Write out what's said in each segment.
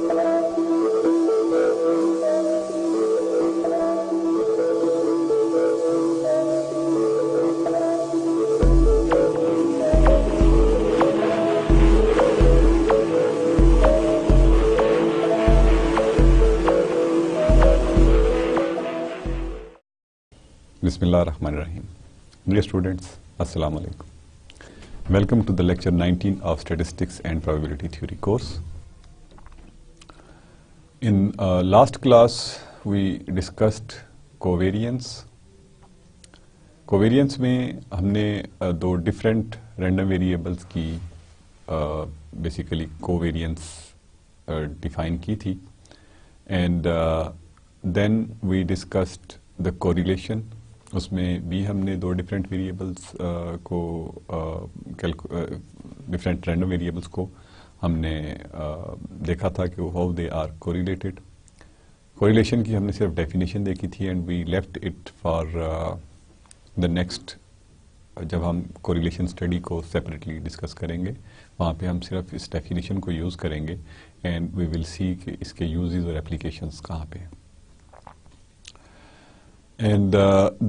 Bismillahirrahmanirrahim. Dear students, Assalamu alaikum. Welcome to the lecture 19 of Statistics and Probability Theory course. In last class, we discussed covariance. Covariance में हमने दो different random variables की basically covariance define की थी, and then we discussed the correlation. उसमें भी हमने दो डिफरेंट वेरिएबल्स को डिफरेंट रैंडम वेरिएबल्स को हमने देखा था कि how they are correlated. Correlation की हमने सिर्फ डेफिनेशन देखी थी and we left it for the next. जब हम कोरिलेशन स्टडी को सेपरेटली डिस्कस करेंगे वहाँ पे हम सिर्फ इस डेफिनेशन को यूज़ करेंगे एंड वी विल सी कि इसके यूजेस और एप्लीकेशंस कहाँ पे हैं. And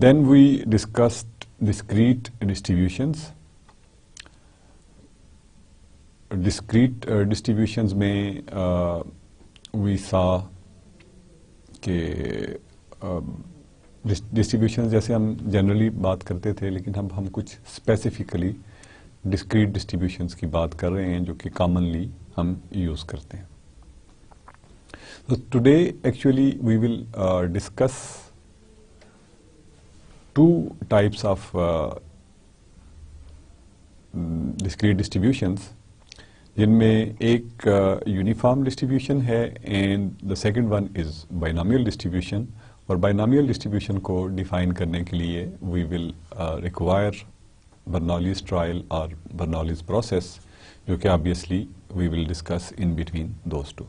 then we discussed discrete distributions. Discrete distributions में we saw कि distributions जैसे हम generally बात करते थे, लेकिन हम कुछ specifically discrete distributions की बात कर रहे हैं जो कि commonly हम use करते हैं. So today actually we will discuss two types of discrete distributions, जिनमें एक यूनिफॉर्म डिस्ट्रीब्यूशन है and the second one is binomial distribution. और बाइनोमियल डिस्ट्रीब्यूशन को डिफाइन करने के लिए we will require Bernoulli's trial और बर्नौलीज प्रोसेस, जो कि obviously we will discuss in between those two.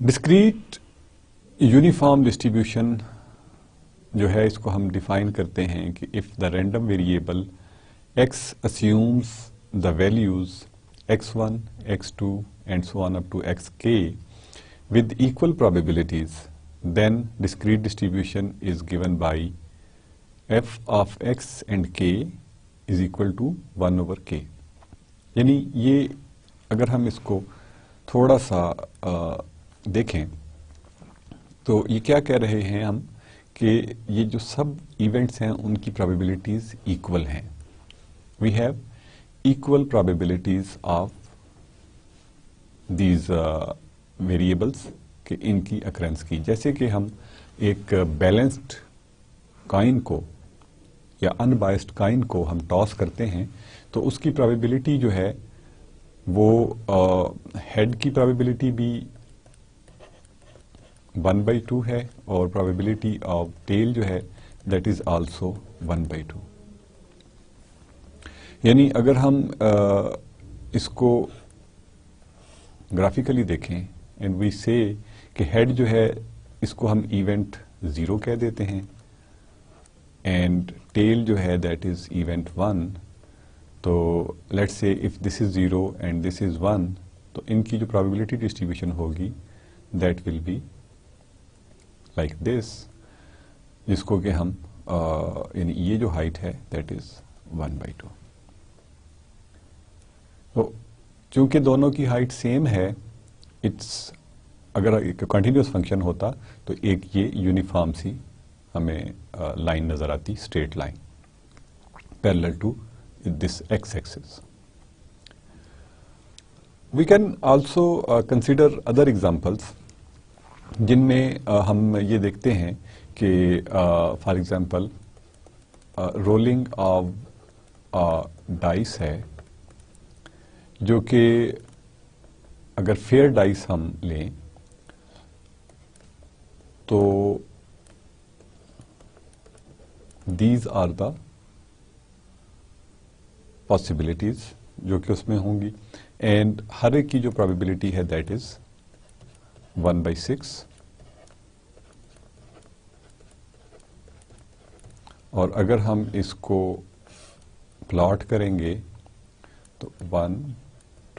Discrete uniform distribution जो है इसको हम डिफाइन करते हैं कि if the random variable x assumes the values x1, x2 and so on up to xk with equal probabilities, then discrete distribution is given by f of x and k is equal to 1 over k. यानी ये अगर हम इसको थोड़ा सा देखें तो ये क्या कह रहे हैं हम कि ये जो सब इवेंट्स हैं उनकी प्रोबेबिलिटीज़ इक्वल हैं. We have equal probabilities of these variables कि इनकी अकरेंस की. जैसे कि हम एक बैलेंस्ड कॉइन को या अनबायस्ड कॉइन को हम टॉस करते हैं तो उसकी प्रोबेबिलिटी जो है वो हेड की प्रोबेबिलिटी भी 1/2 है और प्रोबेबिलिटी ऑफ टेल जो है दैट इज आल्सो 1/2. यानी अगर हम इसको ग्राफिकली देखें एंड वी से कि हेड जो है इसको हम इवेंट 0 कह देते हैं एंड टेल जो है दैट इज इवेंट 1. तो let's say if this is 0 and this is 1, तो इनकी जो प्रोबेबिलिटी डिस्ट्रीब्यूशन होगी that will be like this, जिसको कि हम यानी ये जो हाइट है दैट इज 1/2. तो चूंकि दोनों की हाइट सेम है, इट्स अगर एक कंटिन्यूस फंक्शन होता तो एक ये यूनिफॉर्म सी हमें लाइन नजर आती, straight line parallel to this X axis. We can also consider other examples जिनमें हम ये देखते हैं कि for example rolling of dice है, जो कि अगर फेयर डाइस हम लें तो दीज आर द पॉसिबिलिटीज जो कि उसमें होंगी एंड हर एक की जो प्रोबेबिलिटी है दैट इज 1/6. और अगर हम इसको प्लॉट करेंगे तो 1,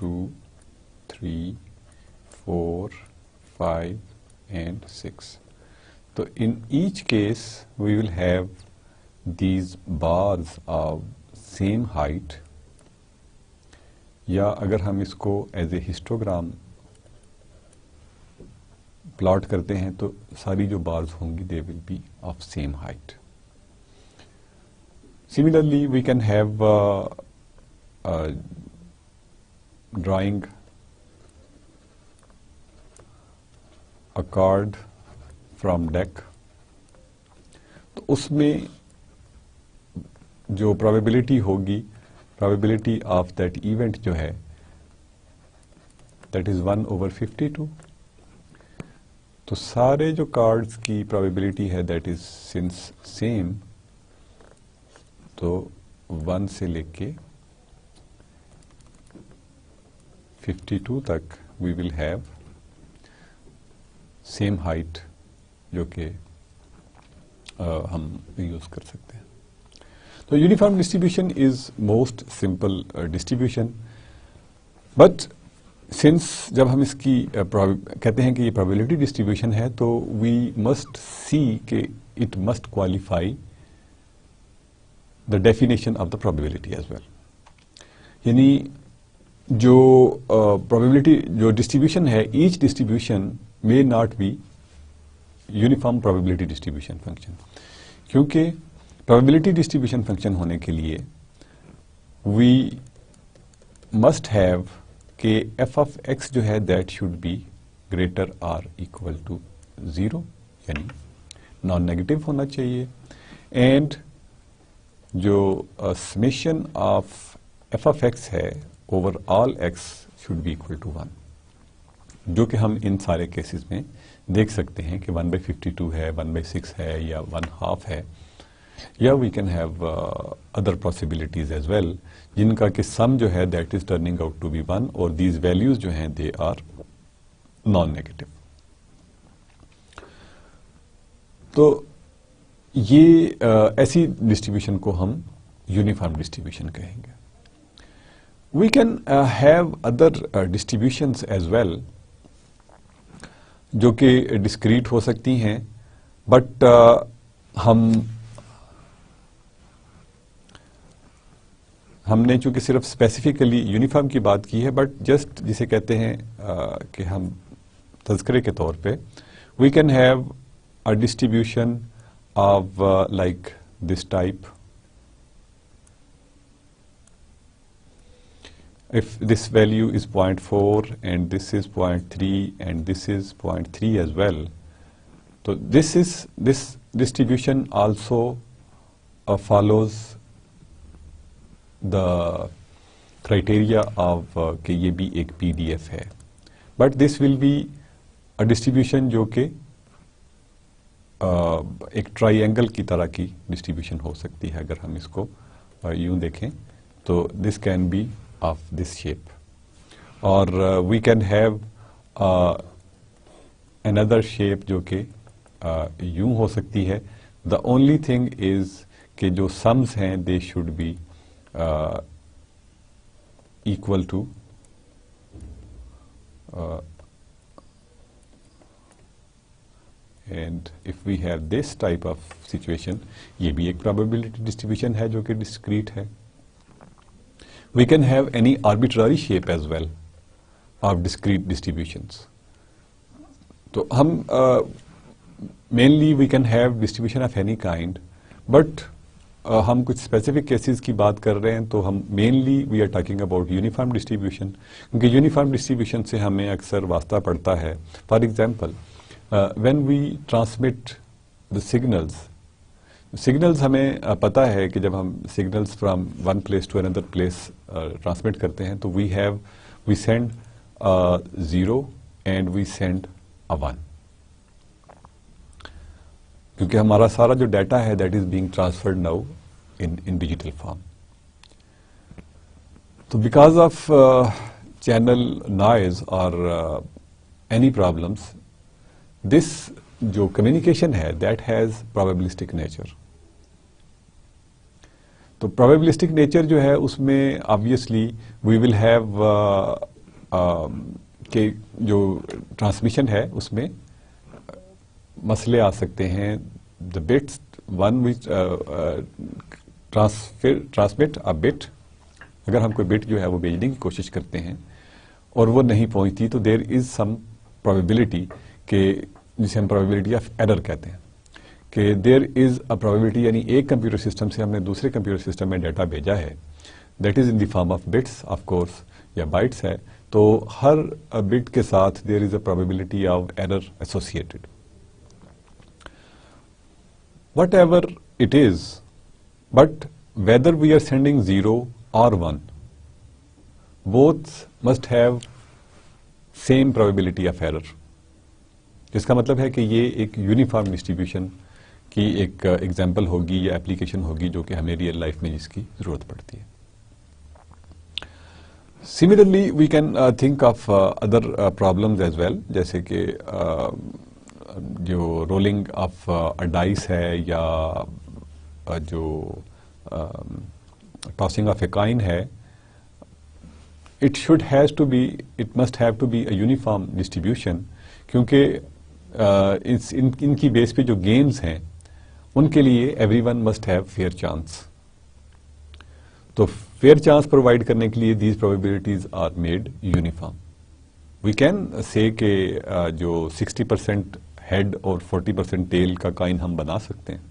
2, 3, 4, 5 and 6. So in each case we will have these bars of same height, या अगर हम इसको एज ए हिस्टोग्राम प्लॉट करते हैं तो सारी जो बार्स होंगी they will be of same height. Similarly we can have drawing a card from deck. तो उसमें जो प्रोबेबिलिटी होगी, प्रोबेबिलिटी ऑफ दैट इवेंट जो है दैट इज 1/52. तो सारे जो कार्ड्स की प्रोबेबिलिटी है दैट इज सिंस सेम, तो 1 से लेके 52 तक we will have same height जो कि हम यूज कर सकते हैं. तो uniform distribution is most simple distribution, but since जब हम इसकी कहते हैं कि ये प्रोबेबिलिटी डिस्ट्रीब्यूशन है तो वी मस्ट सी कि it must qualify the definition of the probability as well. यानी जो प्रोबेबिलिटी जो डिस्ट्रीब्यूशन है, each distribution may not be uniform probability distribution function, क्योंकि प्रोबेबिलिटी डिस्ट्रीब्यूशन फंक्शन होने के लिए वी मस्ट हैव कि एफ ऑफ एक्स जो है that should be greater or equal to 0, यानी नॉन नेगेटिव होना चाहिए. एंड जो summation of F of X है over all X should be equal to 1, जो कि हम इन सारे केसेस में देख सकते हैं कि 1/52 है, 1/6 है या 1/2 है, या we can have other possibilities as well जिनका कि सम जो है that is turning out to be 1 और दीज वैल्यूज जो हैं दे आर नॉन नेगेटिव. तो ये ऐसी डिस्ट्रीब्यूशन को हम यूनिफॉर्म डिस्ट्रीब्यूशन कहेंगे. We can have other distributions as well जो कि डिस्क्रीट हो सकती हैं, बट हमने चूंकि सिर्फ स्पेसिफिकली यूनिफॉर्म की बात की है, बट जस्ट जिसे कहते हैं कि हम तज़किरे के तौर पे we can have a distribution of like this type. If this value is 0.4 and this is 0.3 and this is 0.3 as well, so this distribution also follows the criteria of कि ये भी एक PDF है, but this will be a distribution जो कि एक triangle की तरह की डिस्ट्रीब्यूशन हो सकती है. अगर हम इसको यूं देखें तो this can be of this shape, or we can have another shape जो कि यूं हो सकती है. The only thing is कि जो sums हैं they should be equal to and if we have this type of situation, ये भी एक probability distribution है जो कि discrete है. We can have any arbitrary shape as well of discrete distributions. तो हम mainly we can have distribution of any kind, but हम कुछ specific cases की बात कर रहे हैं तो हम mainly we are talking about uniform distribution, क्योंकि uniform distribution से हमें अक्सर वास्ता पड़ता है. For example, when we transmit the signals हमें पता है कि जब हम signals from one place to another place transmit करते हैं तो we send a 0 and we send a 1, क्योंकि हमारा सारा जो डाटा है that is being transferred now in digital form. तो because of channel noise or any problems, this जो communication है that has probabilistic nature. तो probabilistic nature जो है उसमें obviously we will have कि जो ट्रांसमिशन है उसमें मसले आ सकते हैं. The bits one which transmit a bit, अगर हम कोई बिट जो है वो भेजने की कोशिश करते हैं और वो नहीं पहुंचती, तो देयर इज सम प्रोबेबिलिटी के, जिसे हम प्रोबेबिलिटी ऑफ एरर कहते हैं, कि देयर इज अ प्रोबेबिलिटी, यानी एक कंप्यूटर सिस्टम से हमने दूसरे कंप्यूटर सिस्टम में डाटा भेजा है, that is in the form of bits of course, या बाइट्स है, तो हर बिट के साथ there is a probability of error associated. Whatever it is, but whether we are sending 0 or 1, both must have same probability of error. इसका मतलब है कि ये एक यूनिफॉर्म डिस्ट्रीब्यूशन की एक एग्जाम्पल होगी या एप्लीकेशन होगी जो कि हमें रियल लाइफ में जिसकी जरूरत पड़ती है. Similarly we can think of other problems as well, जैसे कि जो रोलिंग ऑफ डाइस है, या जो टॉसिंग ऑफ ए कॉइन है, it must have to be a uniform distribution, क्योंकि इनकी बेस पे जो गेम्स हैं उनके लिए everyone must have fair chance. तो फेयर चांस प्रोवाइड करने के लिए these probabilities are made uniform. We can say के जो 60% हेड और 40% टेल का काइन हम बना सकते हैं,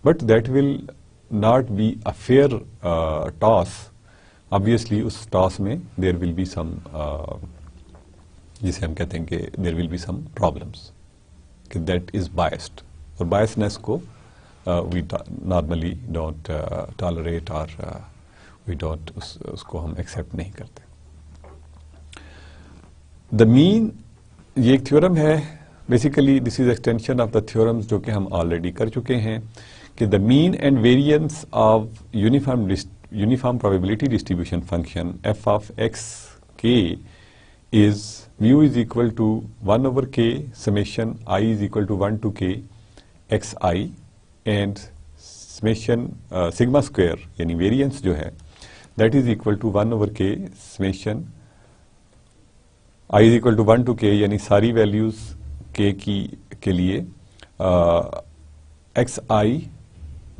but that will not be a fair toss. Obviously उस टॉस में देयर विल बी सम, जिसे हम कहते हैं कि there will be some problems, कि दैट इज बायस्ड, और बायसनेस को वी नॉर्मली डोंट टॉलरेट, और वी डोंट, उसको हम एक्सेप्ट नहीं करते. द मीन, ये एक थ्योरम है. Basically this is extension of the theorems जो कि हम ऑलरेडी कर चुके हैं, कि the mean and variance of uniform probability distribution function f of x k is mu is equal to 1 over k summation i is equal to 1 to k x i, and summation sigma square यानी variance जो है that is equal to 1 over k summation i is equal to 1 to k, यानी सारी values के के लिए x I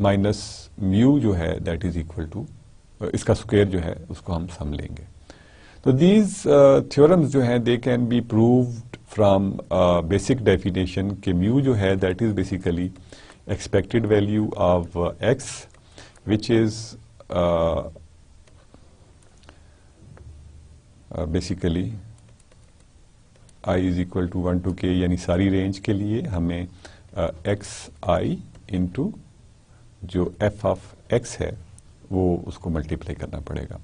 minus mu जो है दैट इज इक्वल टू, इसका स्क्वायर जो है उसको हम सम लेंगे. तो दीज थ्योरम्स जो हैं they can be proved from basic definition के म्यू जो है that is basically expected value of X which is basically i is equal to 1 to k, यानी सारी रेंज के लिए हमें एक्स आई इंटू जो एफ ऑफ एक्स है वो उसको मल्टीप्लाई करना पड़ेगा,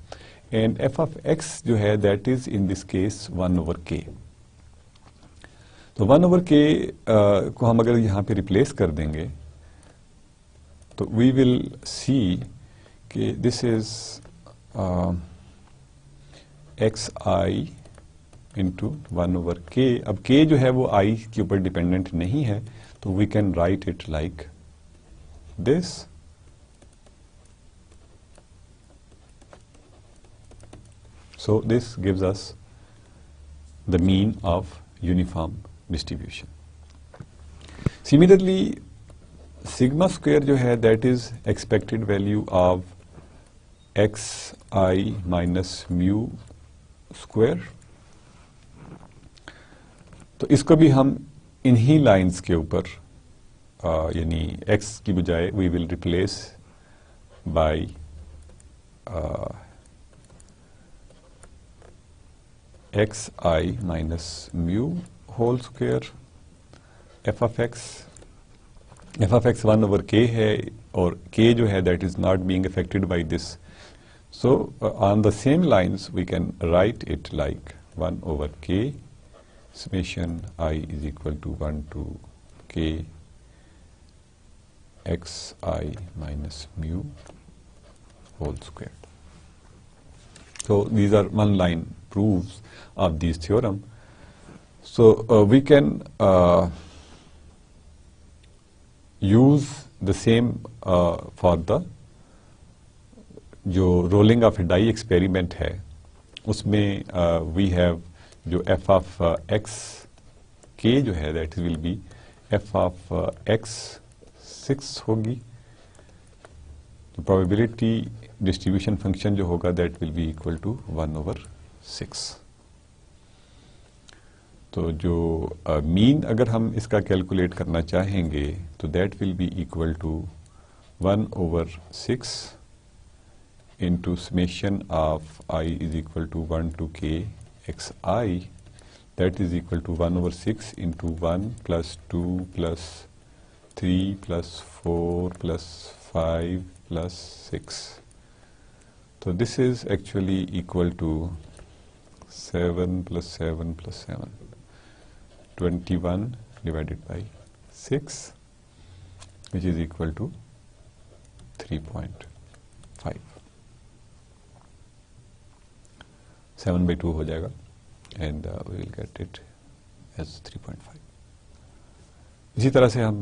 एंड एफ ऑफ एक्स जो है that is in this case 1 over k. तो 1 over k को हम अगर यहाँ पे रिप्लेस कर देंगे तो वी विल सी कि this is x I into 1 over k. अब k जो है वो i के ऊपर डिपेंडेंट नहीं है, तो we can write it like this. So this gives us the mean of uniform distribution. Similarly sigma square जो है that is expected value of X I minus mu square. तो इसको भी हम इन्हीं लाइंस के ऊपर यानी x की बजाय we will replace by X I minus mu whole square F of X 1 over k है, और k जो है that is not being affected by this. So on the same lines we can write it like 1 over k summation I is equal to 1 to k x I minus mu whole squared. So these are one line proofs of this theorem. So we can use the same for the जो rolling of die experiment है उसमें we have जो F of x के जो है that will be F of X 6 होगी। तो probability distribution function जो होगा that will be equal to 1/6। तो जो मीन अगर हम इसका कैलकुलेट करना चाहेंगे तो that will be equal to 1/6 into summation of I is equal to 1 to k xi, that is equal to 1/6 into 1 plus 2 plus 3 plus 4 plus 5 plus 6. So this is actually equal to 7 plus 7 plus 7, 21 divided by 6, which is equal to 3.5. 7/2 हो जाएगा and we will get it as 3.5। इसी तरह से हम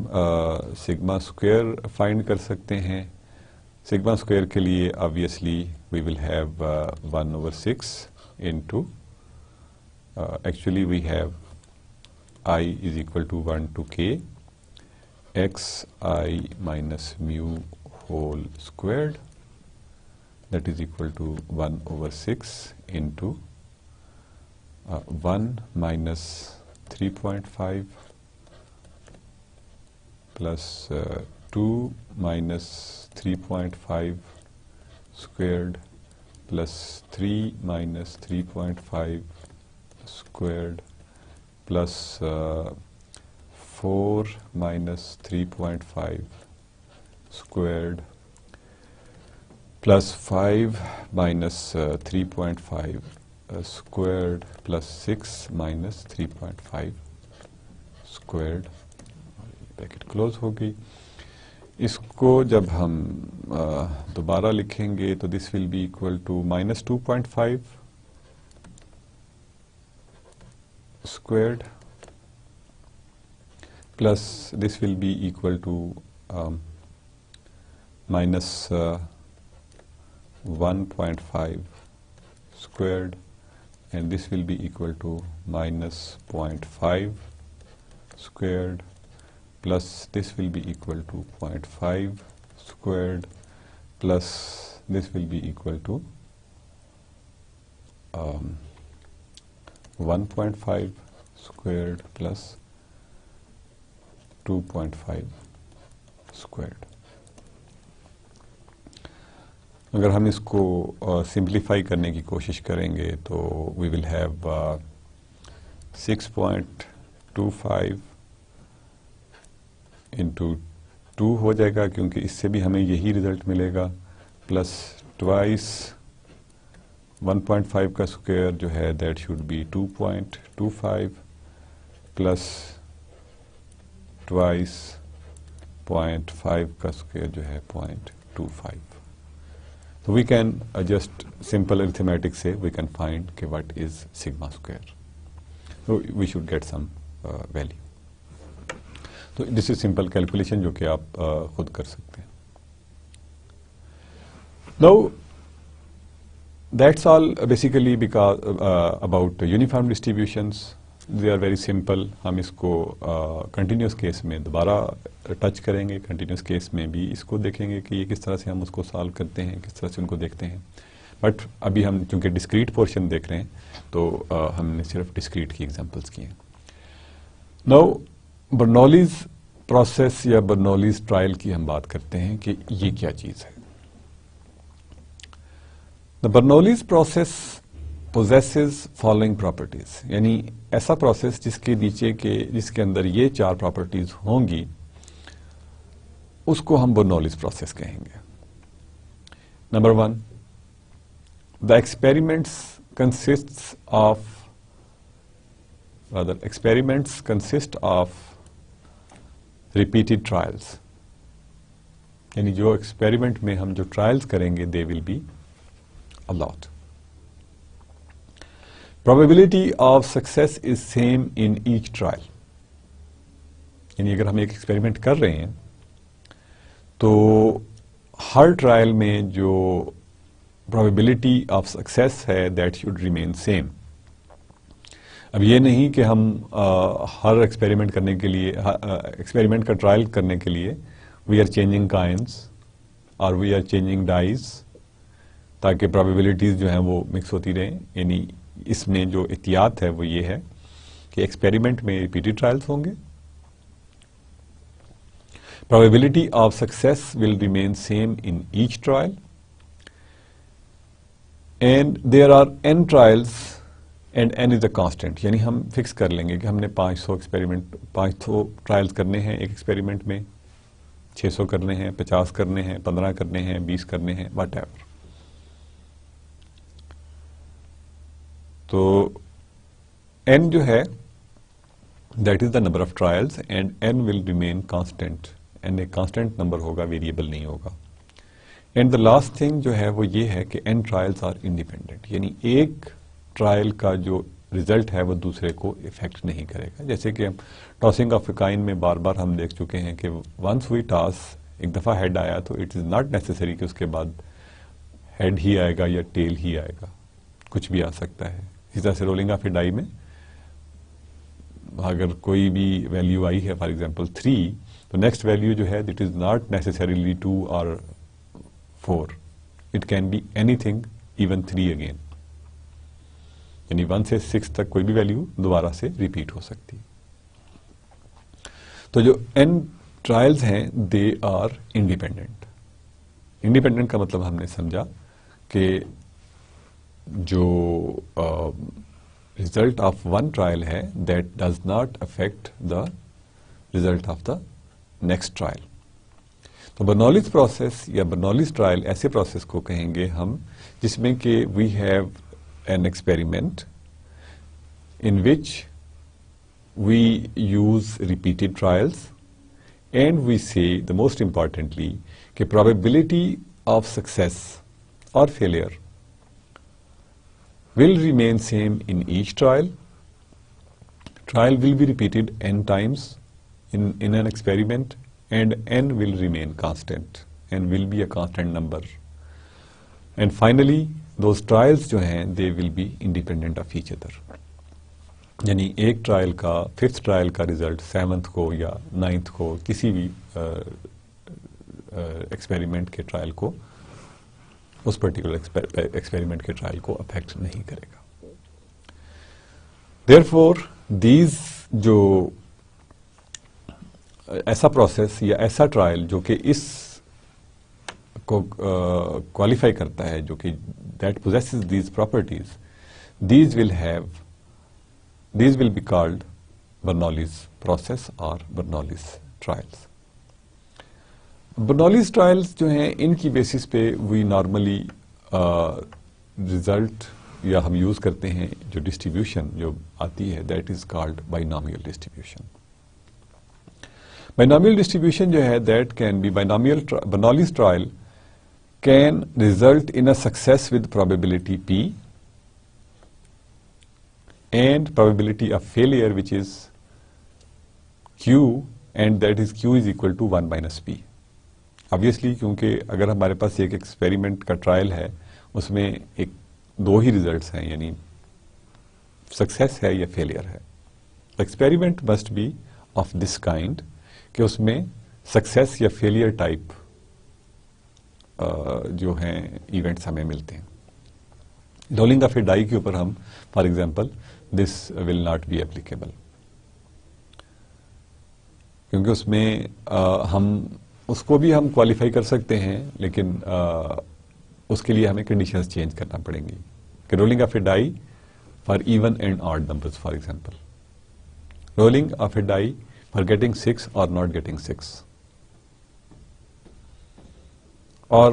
sigma square find कर सकते हैं। Sigma square के लिए obviously we will have 1/6 into actually we have I is equal to 1 to k xi minus mu whole squared, that is equal to 1/6 into 1 minus 3.5 plus 2 minus 3.5 squared plus 3 minus 3.5 squared plus 4 minus 3.5 squared plus 5 minus 3.5 squared plus 6 minus 3.5 squared, bracket close हो गई। इसको जब हम दोबारा लिखेंगे तो this will be equal to -2.5 squared plus this will be equal to minus 1.5 squared, and this will be equal to minus 0.5 squared plus this will be equal to 0.5 squared plus this will be equal to 1.5 squared plus 2.5 squared. अगर हम इसको simplify करने की कोशिश करेंगे तो we will have 6.25 into 2 हो जाएगा, क्योंकि इससे भी हमें यही रिजल्ट मिलेगा, प्लस ट्वाइस 1.5 का स्क्वायर जो है that should B 2.25 plus twice 0.5 का स्क्वायर जो है 0.25. So we can just simple arithmetic say we can find कि what is sigma square. So we should get some value. So this is simple calculation जो कि आप खुद कर सकते हैं. Now that's all basically because about uniform distributions. They are very simple. हम इसको continuous case में दोबारा टच करेंगे. continuous case में भी इसको देखेंगे कि ये किस तरह से हम उसको सॉल्व करते हैं, किस तरह से उनको देखते हैं. बट अभी हम चूंकि डिस्क्रीट पोर्शन देख रहे हैं तो हमने सिर्फ डिस्क्रीट की एग्जांपल्स किए हैं. नाउ बर्नौलीज प्रोसेस या बर्नौलीज ट्रायल की हम बात करते हैं कि ये क्या चीज़ है. The Bernoulli's process possesses following properties, यानी ऐसा प्रोसेस जिसके अंदर ये 4 प्रॉपर्टीज होंगी उसको हम बर्नौलीज प्रोसेस कहेंगे. Number 1, the experiments consist of repeated trials, यानी जो एक्सपेरिमेंट में हम जो ट्रायल्स करेंगे दे will be a lot. Probability of success is same in each trial. यानी अगर हम एक एक्सपेरिमेंट कर रहे हैं तो हर ट्रायल में जो probability of success है that should remain same. अब ये नहीं कि हम हर एक्सपेरिमेंट करने के लिए, एक्सपेरिमेंट का ट्रायल करने के लिए वी आर चेंजिंग काइंस और वी आर चेंजिंग डाइज ताकि प्रोबेबिलिटीज जो हैं वो मिक्स होती रहें। यानी इसमें जो एहतियात है वो ये है कि एक्सपेरिमेंट में रिपीटेड ट्रायल्स होंगे, probability of success will remain same in each trial and there are n trials and n is a constant. यानी हम फिक्स कर लेंगे कि हमने 500 ट्रायल्स करने हैं एक एक्सपेरिमेंट में, 600 करने हैं, 50 करने हैं, 15 करने हैं, 20 करने हैं, वट एवर। तो n जो है that is the number of trials and n will remain constant. n एक कांस्टेंट नंबर होगा, वेरिएबल नहीं होगा। एंड द लास्ट थिंग जो है वो ये है कि n ट्रायल्स आर इंडिपेंडेंट, यानी एक ट्रायल का जो रिजल्ट है वो दूसरे को इफेक्ट नहीं करेगा। जैसे कि हम टॉसिंग ऑफ कॉइन में बार बार हम देख चुके हैं कि वंस वी टॉस, एक दफ़ा हेड आया तो इट इज़ नॉट नेसेसरी कि उसके बाद हेड ही आएगा या टेल ही आएगा, कुछ भी आ सकता है। इस तरह से रोलिंग ऑफ ए डाई में अगर कोई भी वैल्यू आई है, फॉर एग्जांपल 3, तो नेक्स्ट वैल्यू जो है इट इज़ नॉट नेसेसरीली 2 और 4, it can be anything, even 3 again. यानी 1 से 6 तक कोई भी वैल्यू दोबारा से रिपीट हो सकती है। तो जो n ट्रायल्स हैं दे आर इंडिपेंडेंट। इंडिपेंडेंट का मतलब हमने समझा कि जो रिजल्ट ऑफ वन ट्रायल है that does not affect the result of the next trial. तो बर्नौलीज प्रोसेस या बर्नौलीज ट्रायल ऐसे प्रोसेस को कहेंगे हम जिसमें कि we have an experiment in which we use repeated trials and we say, the most importantly, कि probability of success or failure will remain same in each trial. Trial will be repeated n times in an experiment and n will remain constant and will be a constant number. And finally those trials जो हैं they will be independent of each other। यानी एक trial का, 5th trial का result 7th को या 9th को किसी भी एक्सपेरिमेंट के ट्रायल को, उस पर्टिकुलर एक्सपेरिमेंट के ट्रायल को अफेक्ट नहीं करेगा। देयरफॉर दीज जो ऐसा प्रोसेस या ऐसा ट्रायल जो कि इस को क्वालिफाई करता है, जो कि that possesses these properties, these will be called Bernoulli's process or Bernoulli's trials। Bernoulli's trials जो हैं इनकी बेसिस पे we normally रिजल्ट या हम यूज करते हैं जो डिस्ट्रीब्यूशन जो आती है that is called binomial distribution। Binomial distribution जो है that can be Bernoulli's trial can result in a success with probability P and probability of failure which is Q, and that is Q is equal to 1 minus P। Obviously क्योंकि अगर हमारे पास एक experiment का trial है उसमें दो ही results हैं, यानी सक्सेस है या फेलियर है। Experiment must be of this kind कि उसमें सक्सेस या फेलियर टाइप जो हैं इवेंट्स हमें मिलते हैं। रोलिंग ऑफ ए डाई के ऊपर हम for example this will not be applicable, क्योंकि उसमें हम उसको भी हम क्वालिफाई कर सकते हैं, लेकिन उसके लिए हमें कंडीशंस चेंज करना पड़ेंगी कि rolling of a die for even and odd numbers, for example rolling of a die for getting 6 और not getting 6, or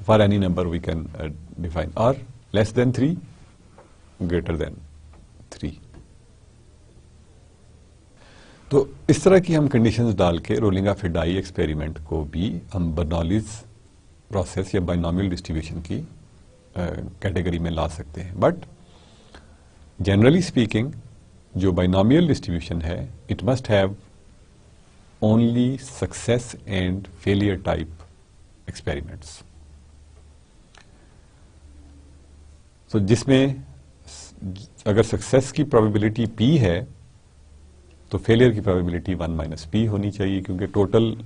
for any number we can define, or less than 3, greater than 3। तो इस तरह की हम conditions डाल के rolling of a die experiment को भी हम बर्नौलीज प्रोसेस या बाइनोमियल डिस्ट्रीब्यूशन की कैटेगरी में ला सकते हैं। बट जनरली स्पीकिंग जो बाइनोमियल डिस्ट्रीब्यूशन है it must have only success and failure type experiments. तो जिसमें अगर सक्सेस की प्रोबेबिलिटी p है तो फेलियर की प्रोबेबिलिटी 1 माइनस p होनी चाहिए, क्योंकि टोटल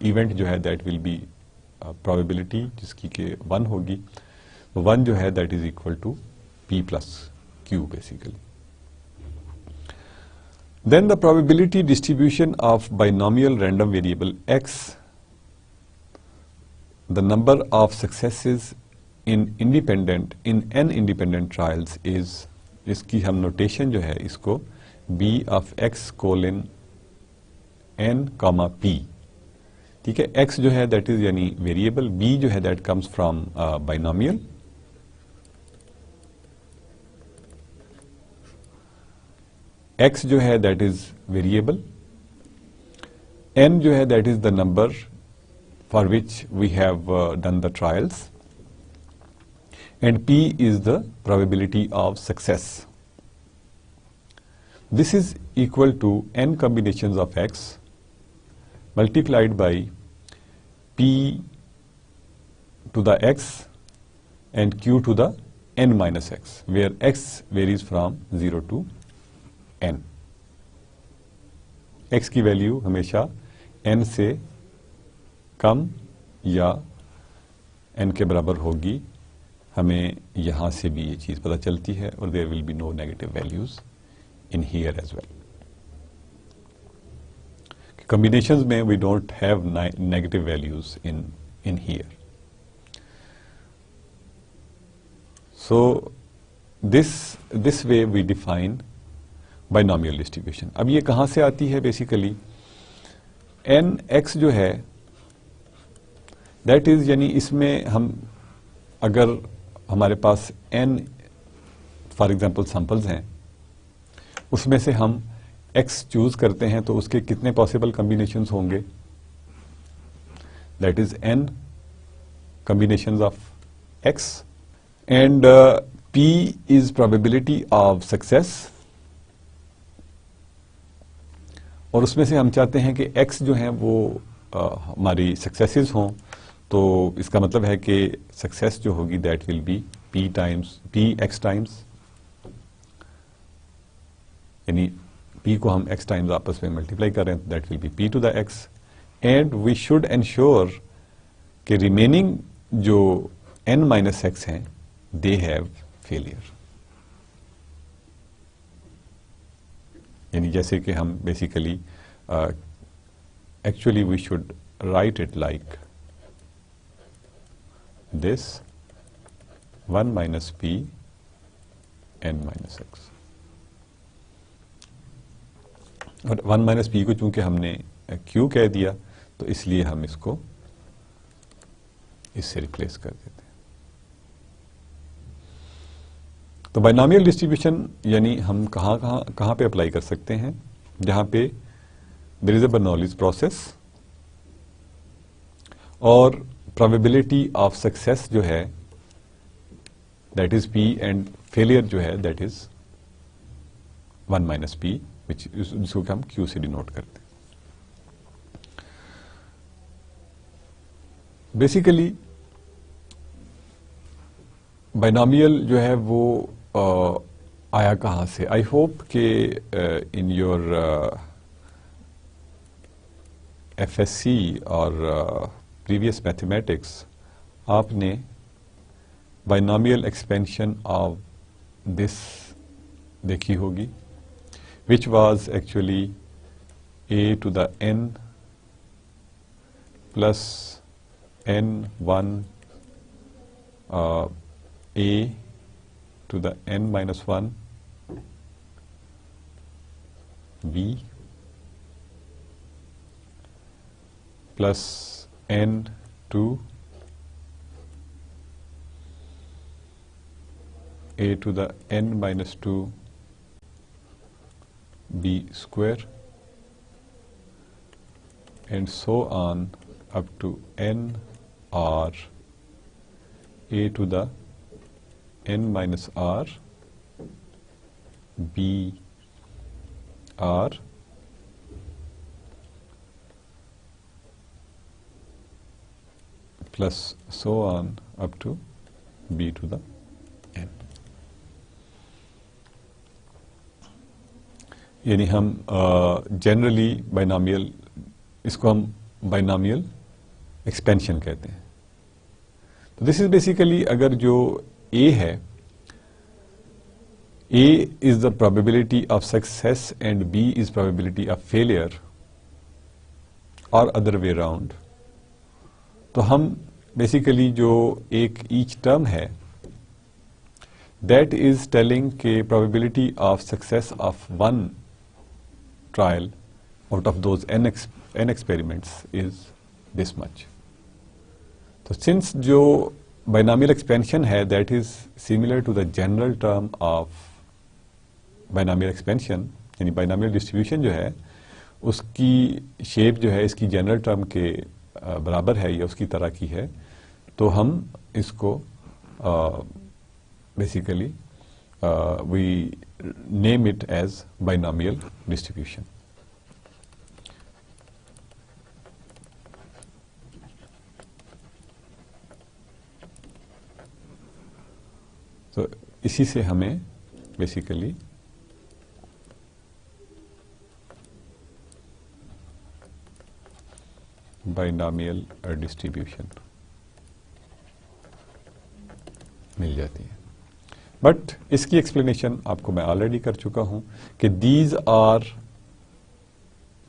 इवेंट जो है दैट विल बी प्रोबेबिलिटी जिसकी के 1 होगी, तो 1 जो है that is equal to p plus q basically. Then the probability distribution of binomial random variable x, the number of successes in n independent trials is, इसकी हम नोटेशन जो है इसको b of x colon n comma p, ठीक है. x जो है that is यानी वेरिएबल, b जो है that comes from binomial, x जो है दैट इज वेरिएबल, n जो है that is the number for which we have done the trials, and p is the probability of success. This is equal to n combinations of x multiplied by p to the x and q to the n minus x, where x varies from 0 to n. x की value हमेशा n से कम या n के बराबर होगी, हमें यहां से भी ये चीज पता चलती है, और there will be no negative values in here as well. Combinations में we don't have negative values in here. So this way we define binomial distribution. अब ये कहां से आती है बेसिकली, एन एक्स जो है दैट इज, यानी इसमें हम अगर हमारे पास n फॉर एग्जांपल सैंपल्स हैं, उसमें से हम x चूज करते हैं तो उसके कितने पॉसिबल कॉम्बिनेशंस होंगे, that is n combinations of x, and p is probability of success, और उसमें से हम चाहते हैं कि x जो है वो हमारी सक्सेसेस हों, तो इसका मतलब है कि सक्सेस जो होगी that will be p x times, यानी p को हम x टाइम्स आपस में मल्टीप्लाई कर रहे हैं, that will be p to the x, and we should ensure कि रिमेनिंग जो n माइनस x हैं दे हैव फेलियर. यानी जैसे कि हम basically actually we should write it like this 1 minus p n minus x, और 1 minus P को चूंकि हमने q कह दिया तो इसलिए हम इसको इससे रिप्लेस कर देते हैं. तो बाइनोमियल डिस्ट्रीब्यूशन यानी हम कहां पे अप्लाई कर सकते हैं, जहां पे there is a Bernoulli's process और प्रोबेबिलिटी ऑफ सक्सेस जो है that is p, and failure जो है दैट इज 1 माइनस पी, जिसको हम q से डिनोट करते हैं. बेसिकली बाइनोमियल जो है वो आया कहां से. आई होप कि इन योर FSC और प्रीवियस मैथमेटिक्स आपने बाइनोमियल एक्सपेंशन ऑफ दिस देखी होगी, which was actually a to the n plus n1 a to the n minus 1 b plus n2 a to the n minus 2 b square, and so on up to n r a to the n minus r b r plus so on up to b to the n. यानी हम generally binomial, इसको हम binomial expansion कहते हैं। तो this is basically, अगर जो a है, a is the probability of success and b is probability of failure और अदर वे राउंड, तो हम बेसिकली जो एक ईच टर्म है दैट इज टेलिंग के probability of success of one trial out of those n experiments is this much. तो since जो binomial expansion है that is similar to the general term of binomial expansion, यानी binomial distribution जो है उसकी shape जो है इसकी जनरल टर्म के बराबर है या उसकी तरह की है, तो हम इसको basically we name it as binomial distribution. तो इसी से हमें बेसिकली बाइनोमियल डिस्ट्रीब्यूशन मिल जाती है। बट इसकी एक्सप्लेनेशन आपको मैं ऑलरेडी कर चुका हूं कि दीज आर,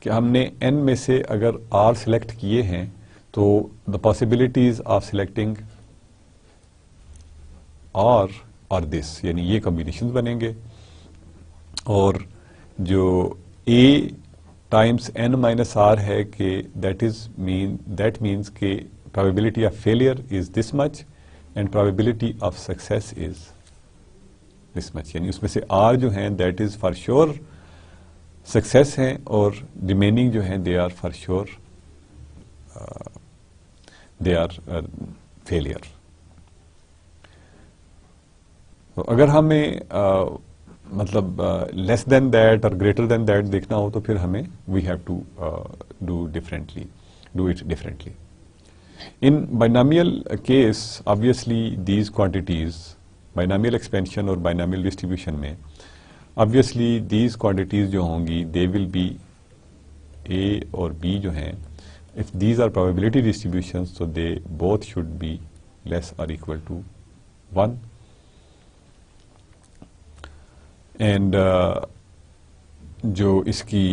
कि हमने n में से अगर r सिलेक्ट किए हैं तो the possibilities of selecting r और दिस, यानी ये कॉम्बिनेशन बनेंगे, और जो a times n minus r है कि दैट मीन्स के probability of failure is this much and probability of success is this much, यानी उसमें से r जो हैं that is for sure success हैं और रिमेनिंग जो हैं they are for sure they are failure. तो अगर हमें मतलब लेस देन दैट और ग्रेटर देन दैट देखना हो तो फिर हमें we have to do it differently. In binomial case obviously these quantities, binomial expansion और बाइनोमियल डिस्ट्रीब्यूशन में ऑब्वियसली दीज क्वांटिटीज जो होंगी दे विल बी ए और बी जो हैं, if these are probability distributions तो they both should be less और equal to 1। And जो इसकी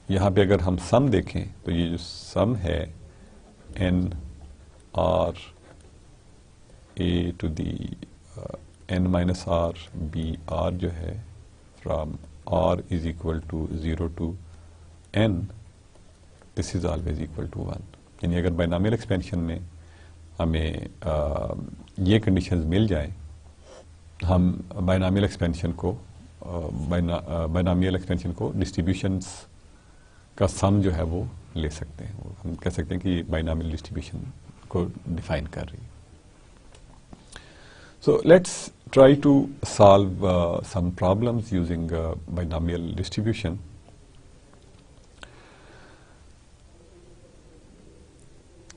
यहाँ पे अगर हम सम देखें तो ये जो सम है n r a to the n minus r b r जो है from r is equal to 0 to n, this is always equal to 1। यानी अगर बाइनोमियल एक्सपेंशन में हमें ये कंडीशंस मिल जाएं, हम बाइनोमियल एक्सपेंशन को डिस्ट्रीब्यूशंस का सम जो है वो ले सकते हैं, हम कह सकते हैं कि बाइनोमियल डिस्ट्रीब्यूशन को डिफाइन कर रही है। So let's try to solve some problems using binomial distribution.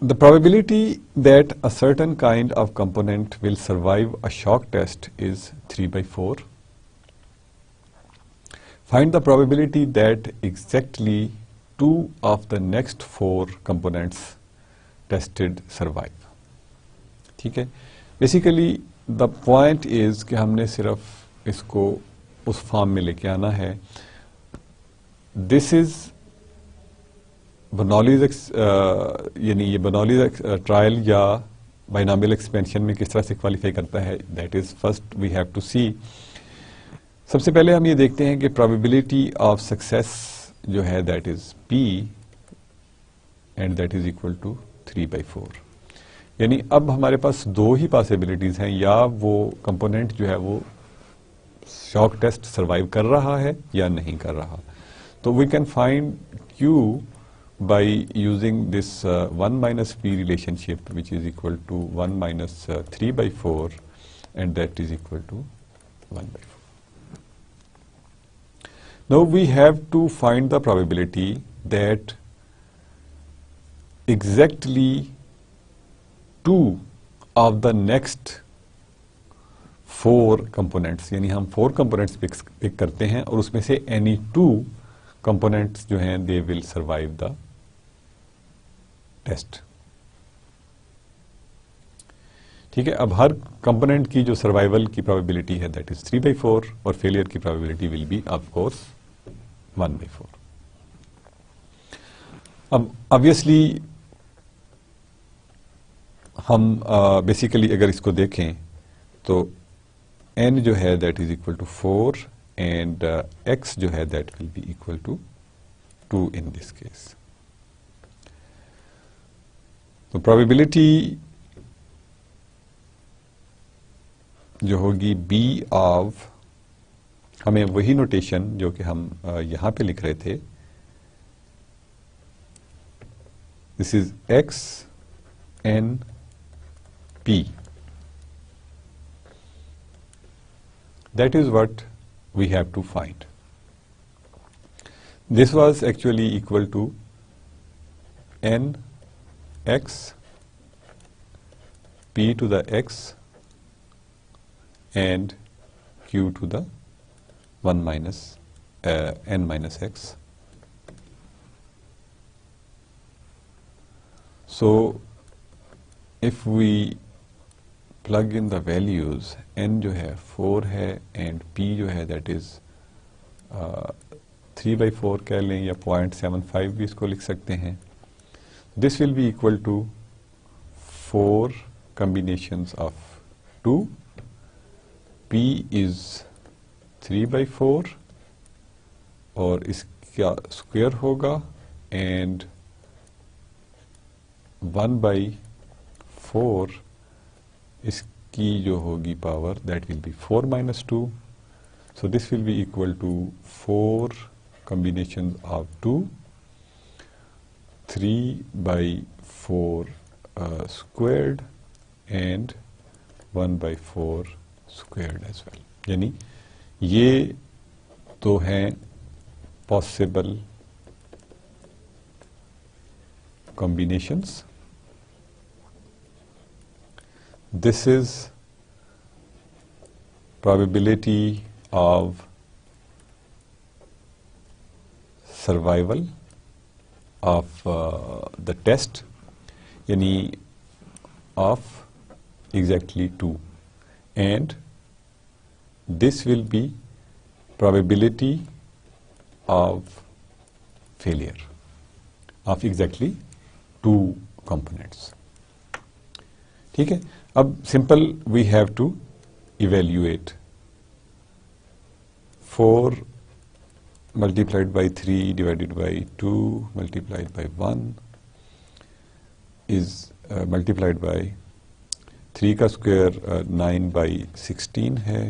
The probability that a certain kind of component will survive a shock test is 3/4. Find the probability that exactly 2 of the next 4 components tested survive. ठीक है, basically the point is कि हमने सिर्फ इसको उस form में लेके आना है। दिस इज बर्नौलीज यानी ये बर्नौलीज ट्रायल या बाइनोमियल एक्सपेंशन में किस तरह से क्वालिफाई करता है, that is first we have to see. सबसे पहले हम ये देखते हैं कि प्रोबेबिलिटी ऑफ सक्सेस जो है that is p and that is equal to 3/4। यानी अब हमारे पास दो ही पॉसिबिलिटीज हैं, या वो कंपोनेंट जो है वो शॉक टेस्ट सर्वाइव कर रहा है या नहीं कर रहा। तो we can find q by using this 1 minus p relationship, which is equal to 1 minus 3/4 and that is equal to 1/4. Now we have to find the probability that exactly 2 of the next 4 components, यानी हम 4 components pick करते हैं और उसमें से any 2 components जो हैं they will survive the test. ठीक है, अब हर कंपोनेंट की जो सर्वाइवल की प्रोबेबिलिटी है दैट इज 3/4 और फेलियर की probability will be of course 1/4। अब ऑब्वियसली हम बेसिकली अगर इसको देखें तो n जो है that is equal to 4 and x जो है that will be equal to 2 in this case. तो प्रोबेबिलिटी जो होगी b ऑफ, हमें वही नोटेशन जो कि हम यहां पे लिख रहे थे, this is x n p, that is what we have to find. This was actually equal to n x p to the x and q to the 1 minus n minus x. So if we plug in the values, n जो है 4 है and p जो है that is 3/4 कह लें या 0.75 भी इसको लिख सकते हैं। This will be equal to 4 combinations of 2, p is 3/4 और इसका स्क्वायर होगा and 1/4 इसकी जो होगी power that will B 4 minus 2, so this will be equal to 4 combinations of 2, 3/4 squared and 1/4 squared as well। यानी ये तो हैं possible combinations। This is probability of survival of the test, यानी of exactly 2, and this will be probability of failure of exactly 2 components। ठीक है, अब simple we have to evaluate 4 multiplied by 3 divided by 2 multiplied by 1 is multiplied by 3 का square 9/16 है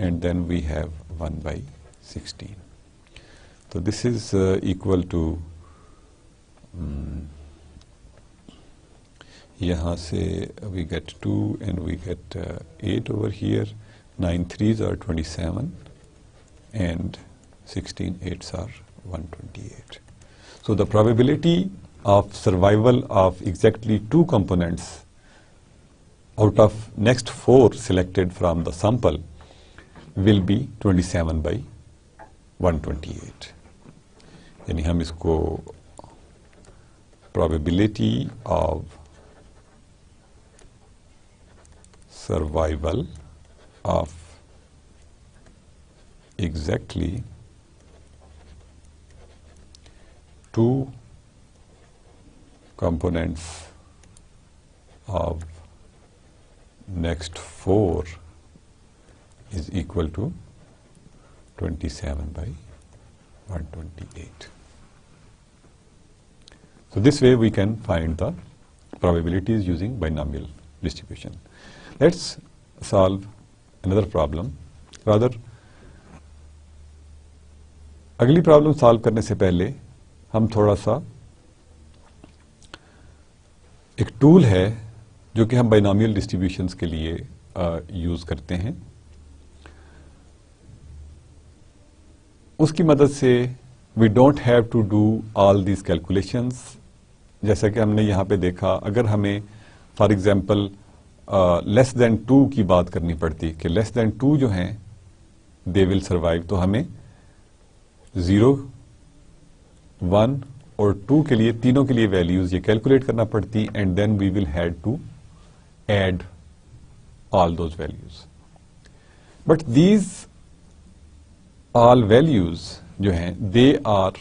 and then we have 1/16। तो this is equal to यहाँ से we get 2 and we get 8 over here, 9 3s are 27 and 16 8s are 128. So the probability of survival of exactly 2 components out of next 4 selected from the sample will be 27/128। यानी हम इसको probability of survival of exactly 2 components of next 4 is equal to 27/128. So this way we can find the probabilities using binomial distribution. Let's solve another problem. Rather, अगली problem solve करने से पहले हम थोड़ा सा एक टूल है जो कि हम बाइनोमियल डिस्ट्रीब्यूशंस के लिए यूज करते हैं, उसकी मदद से we don't have to do all these calculations. जैसा कि हमने यहाँ पे देखा, अगर हमें फॉर एग्जांपल लेस देन 2 की बात करनी पड़ती कि लेस देन 2 जो हैं दे विल सर्वाइव, तो हमें 0, 1 और 2 के लिए, तीनों के लिए वैल्यूज ये कैलकुलेट करना पड़ती, and then we will have to add all those values. But these all values जो हैं they are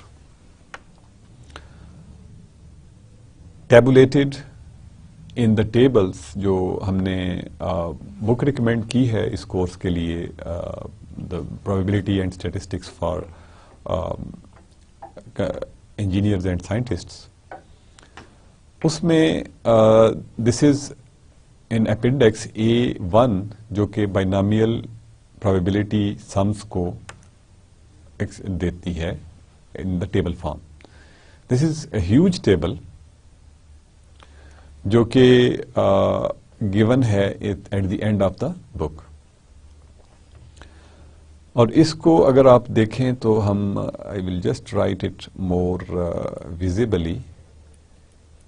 tabulated in the tables जो हमने बुक रिकमेंड की है इस कोर्स के लिए, the probability and statistics for engineers and scientists, उसमें this is in appendix A1 जो कि बाइनोमियल प्रोबेबिलिटी सम्स को देती है in the table form. This is a huge table जो कि गिवन है at the end of the book, और इसको अगर आप देखें तो हम, I will just write it more visibly,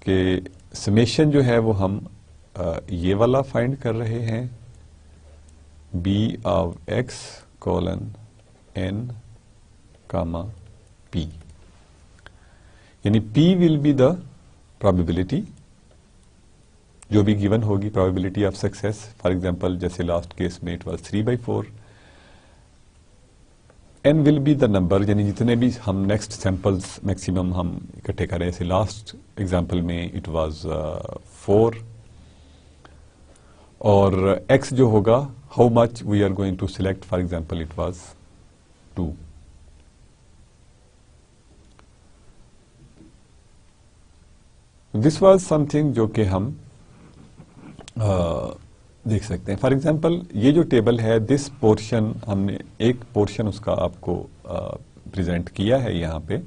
कि समेशन जो है वो हम ये वाला फाइंड कर रहे हैं, b of x colon n comma p, यानी p will be the probability जो भी गिवन होगी, probability of success. For example जैसे लास्ट केस में it was 3/4, n will be the number, यानी जितने भी हम नेक्स्ट सैंपल्स मैक्सिमम हम इकट्ठे करें, जैसे लास्ट एग्जांपल में इट वाज 4, और x जो होगा, how much we are going to select, for example it was 2। This was something जो कि हम देख सकते हैं। फॉर एग्जाम्पल ये जो टेबल है, दिस पोर्शन, हमने एक पोर्शन उसका आपको प्रेजेंट किया है यहाँ पे।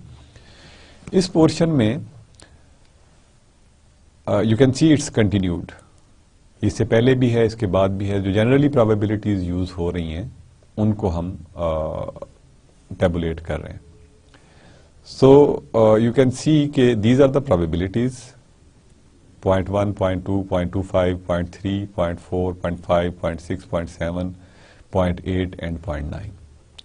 इस पोर्शन में you can see it's continued, इससे पहले भी है, इसके बाद भी है। जो जनरली प्रोबेबिलिटीज यूज हो रही हैं उनको हम टेबुलेट कर रहे हैं। सो यू कैन सी के these are the probabilities, 0.1, 0.2, 0.25, 0.3, 0.4, 0.5, 0.6, 0.7, 0.8 and 0.9,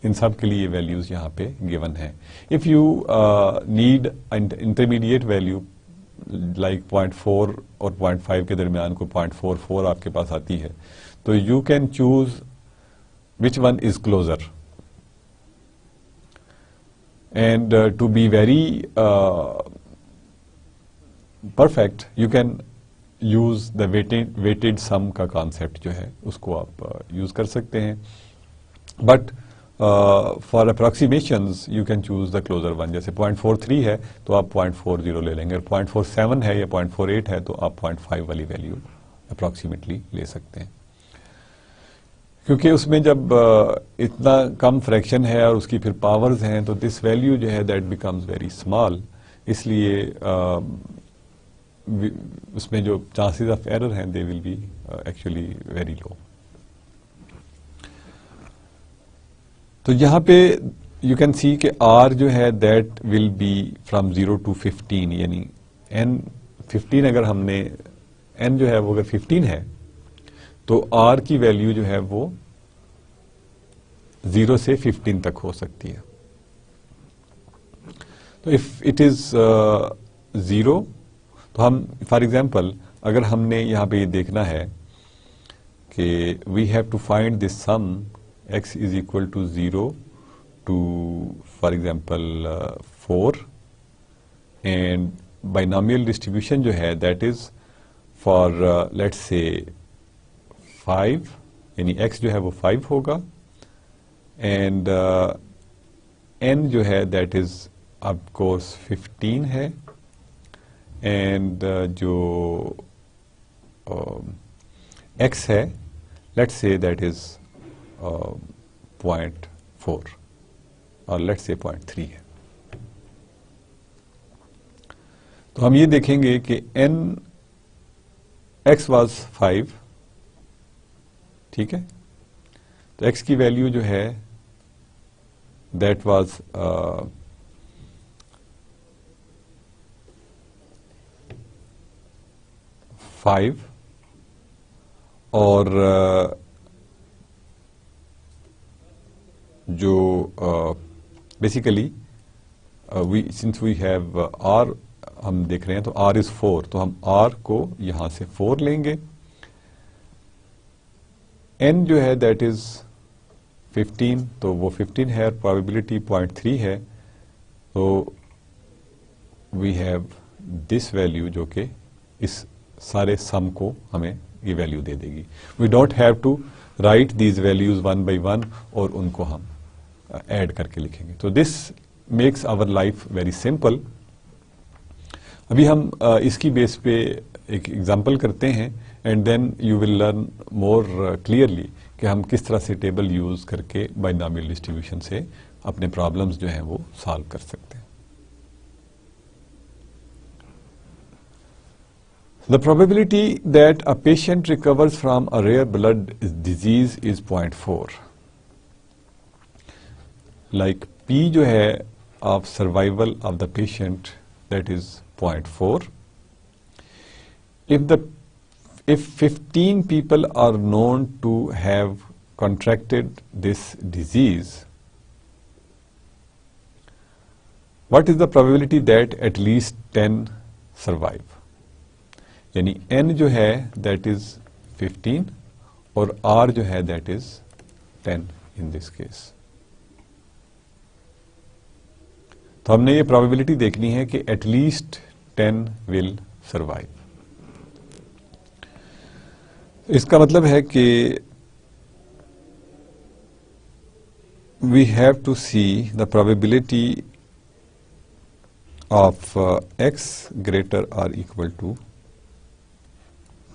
इन सब के लिए वैल्यूज यहाँ पे गिवन है। If you need intermediate value like 0.4 और 0.5 के दरमियान को 0.44 आपके पास आती है, तो you can choose which one is closer, and to be very perfect you can use the weighted sum का कॉन्सेप्ट जो है उसको आप यूज कर सकते हैं। But for approximations you can choose the closer one. जैसे 0.43 है तो आप 0.40 ले लेंगे, और 0.47 है या 0.48 है तो आप 0.5 वाली वैल्यू अप्रोक्सीमेटली ले सकते हैं, क्योंकि उसमें जब इतना कम फ्रैक्शन है और उसकी फिर पावर्स हैं तो दिस वैल्यू जो है दैट बिकम्स वेरी स्मॉल, इसलिए उसमें जो चांसेस ऑफ एरर हैं they will B actually very low. तो यहाँ पे यू कैन सी कि R जो है that will B from 0 to 15, यानी n 15 अगर हमने n जो है वो अगर 15 है तो R की वैल्यू जो है वो 0 से 15 तक हो सकती है। तो इफ इट इज 0, तो हम फॉर एग्जाम्पल अगर हमने यहाँ पे ये देखना है कि we have to find this sum x is equal to 0 to for example 4, and binomial distribution जो है that is for let's say 5, यानी x जो है वो 5 होगा, एंड n जो है दैट इज ऑफ कोर्स 15 है, एंड जो x है लेट्स से दैट इज 0.4 और लेट्स से 0.3 है। तो हम ये देखेंगे कि x वाज 5, ठीक है, तो x की वैल्यू जो है दैट वाज 5, और जो basically since we have r हम देख रहे हैं तो आर इज 4, तो हम आर को यहां से 4 लेंगे। एन जो है दैट इज 15, तो वो 15 है, प्रोबेबिलिटी 0.3 है, तो वी हैव दिस वैल्यू जो कि इस सारे सम को हमें ये वैल्यू दे देगी। We don't have to write these values one by one और उनको हम ऐड करके लिखेंगे। तो this makes our life very simple. अभी हम इसकी बेस पे एक एग्जांपल करते हैं and then you will learn more clearly कि हम किस तरह से टेबल यूज करके बाइनॉमियल डिस्ट्रीब्यूशन से अपने प्रॉब्लम्स जो हैं वो सॉल्व कर सकते हैं। The probability that a patient recovers from a rare blood disease is 0.4. Like P जो है of survival of the patient, that is 0.4. If 15 people are known to have contracted this disease, what is the probability that at least 10 survive? यानी n जो है that is 15 और r जो है that is 10 in this case. तो हमने ये probability देखनी है कि एटलीस्ट 10 विल सर्वाइव। इसका मतलब है कि we have to see the probability of x greater और इक्वल टू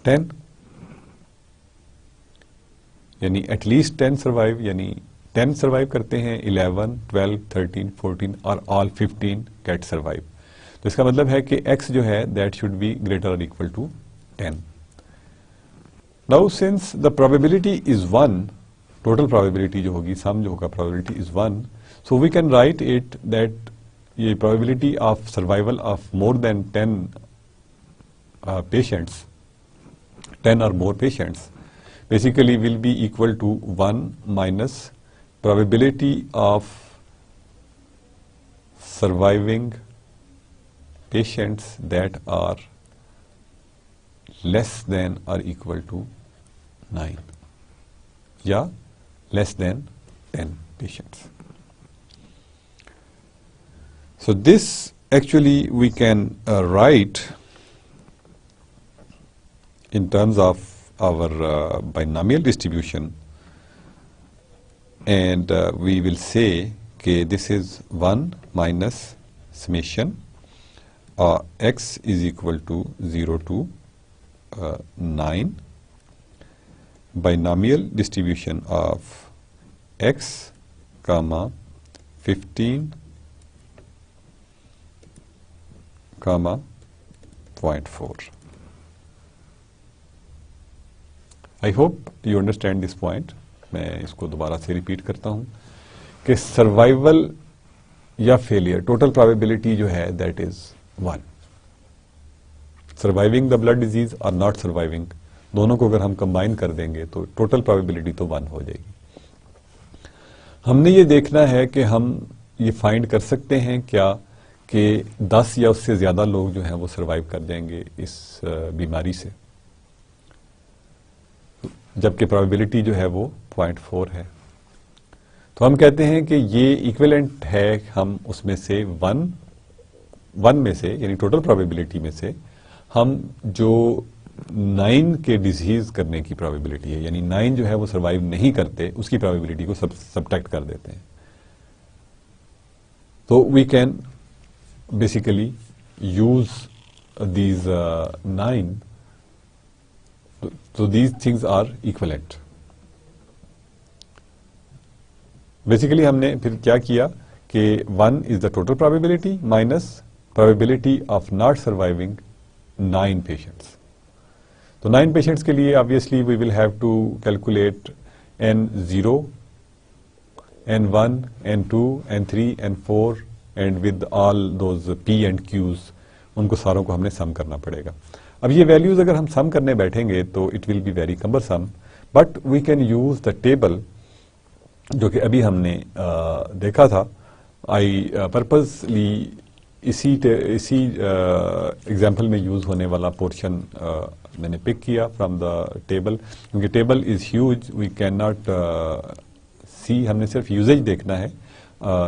10, यानी एटलीस्ट 10 सर्वाइव, यानी 10 सर्वाइव करते हैं, 11, 12, 13, 14 और ऑल 15 गेट सर्वाइव। तो इसका मतलब है कि x जो है दैट शुड बी ग्रेटर और equal to 10। Now since the probability is 1, total probability जो होगी, सम जो होगा probability is 1, so we can write it that ये probability of survival of more than 10 patients, 10 or more patients basically will be equal to 1 minus probability of surviving patients that are less than or equal to 9 या less than 10 patients. So this actually we can write in terms of our binomial distribution, and we will say okay, this is 1 minus summation x is equal to 0 to 9 binomial distribution of x comma 15 comma 0.4. I hope you understand this point. मैं इसको दोबारा से repeat करता हूं कि survival या failure total probability जो है that is 1। Surviving the blood disease और नॉट सर्वाइविंग, दोनों को अगर हम कंबाइन कर देंगे तो टोटल प्रोबेबिलिटी तो 1 हो जाएगी। हमने ये देखना है कि हम ये फाइंड कर सकते हैं क्या कि 10 या उससे ज्यादा लोग जो हैं वो सर्वाइव कर जाएंगे इस बीमारी से, जबकि प्रोबेबिलिटी जो है वो 0.4 है। तो हम कहते हैं कि ये इक्विवेलेंट है, हम उसमें से 1 में से यानी टोटल प्रोबेबिलिटी में से हम जो 9 के डिजीज करने की प्रोबेबिलिटी है, यानी 9 जो है वो सर्वाइव नहीं करते, उसकी प्रोबेबिलिटी को सब्ट्रैक्ट कर देते हैं। तो we can basically use these 9, so these things are equivalent. Basically हमने फिर क्या किया कि 1 is the total probability minus probability of not surviving 9 patients. तो 9 patients के लिए obviously we will have to calculate n0, n1, n2, n3, n4 and with all those p and q's, उनको सारों को हमने सम करना पड़ेगा। अब ये वैल्यूज अगर हम सम करने बैठेंगे तो it will be very cumbersome, but we can use the table जो कि अभी हमने देखा था। आई पर्पसली इसी एग्जाम्पल में यूज होने वाला पोर्शन मैंने पिक किया फ्रॉम द टेबल, क्योंकि table is huge, we can not see, हमने सिर्फ यूजेज देखना है,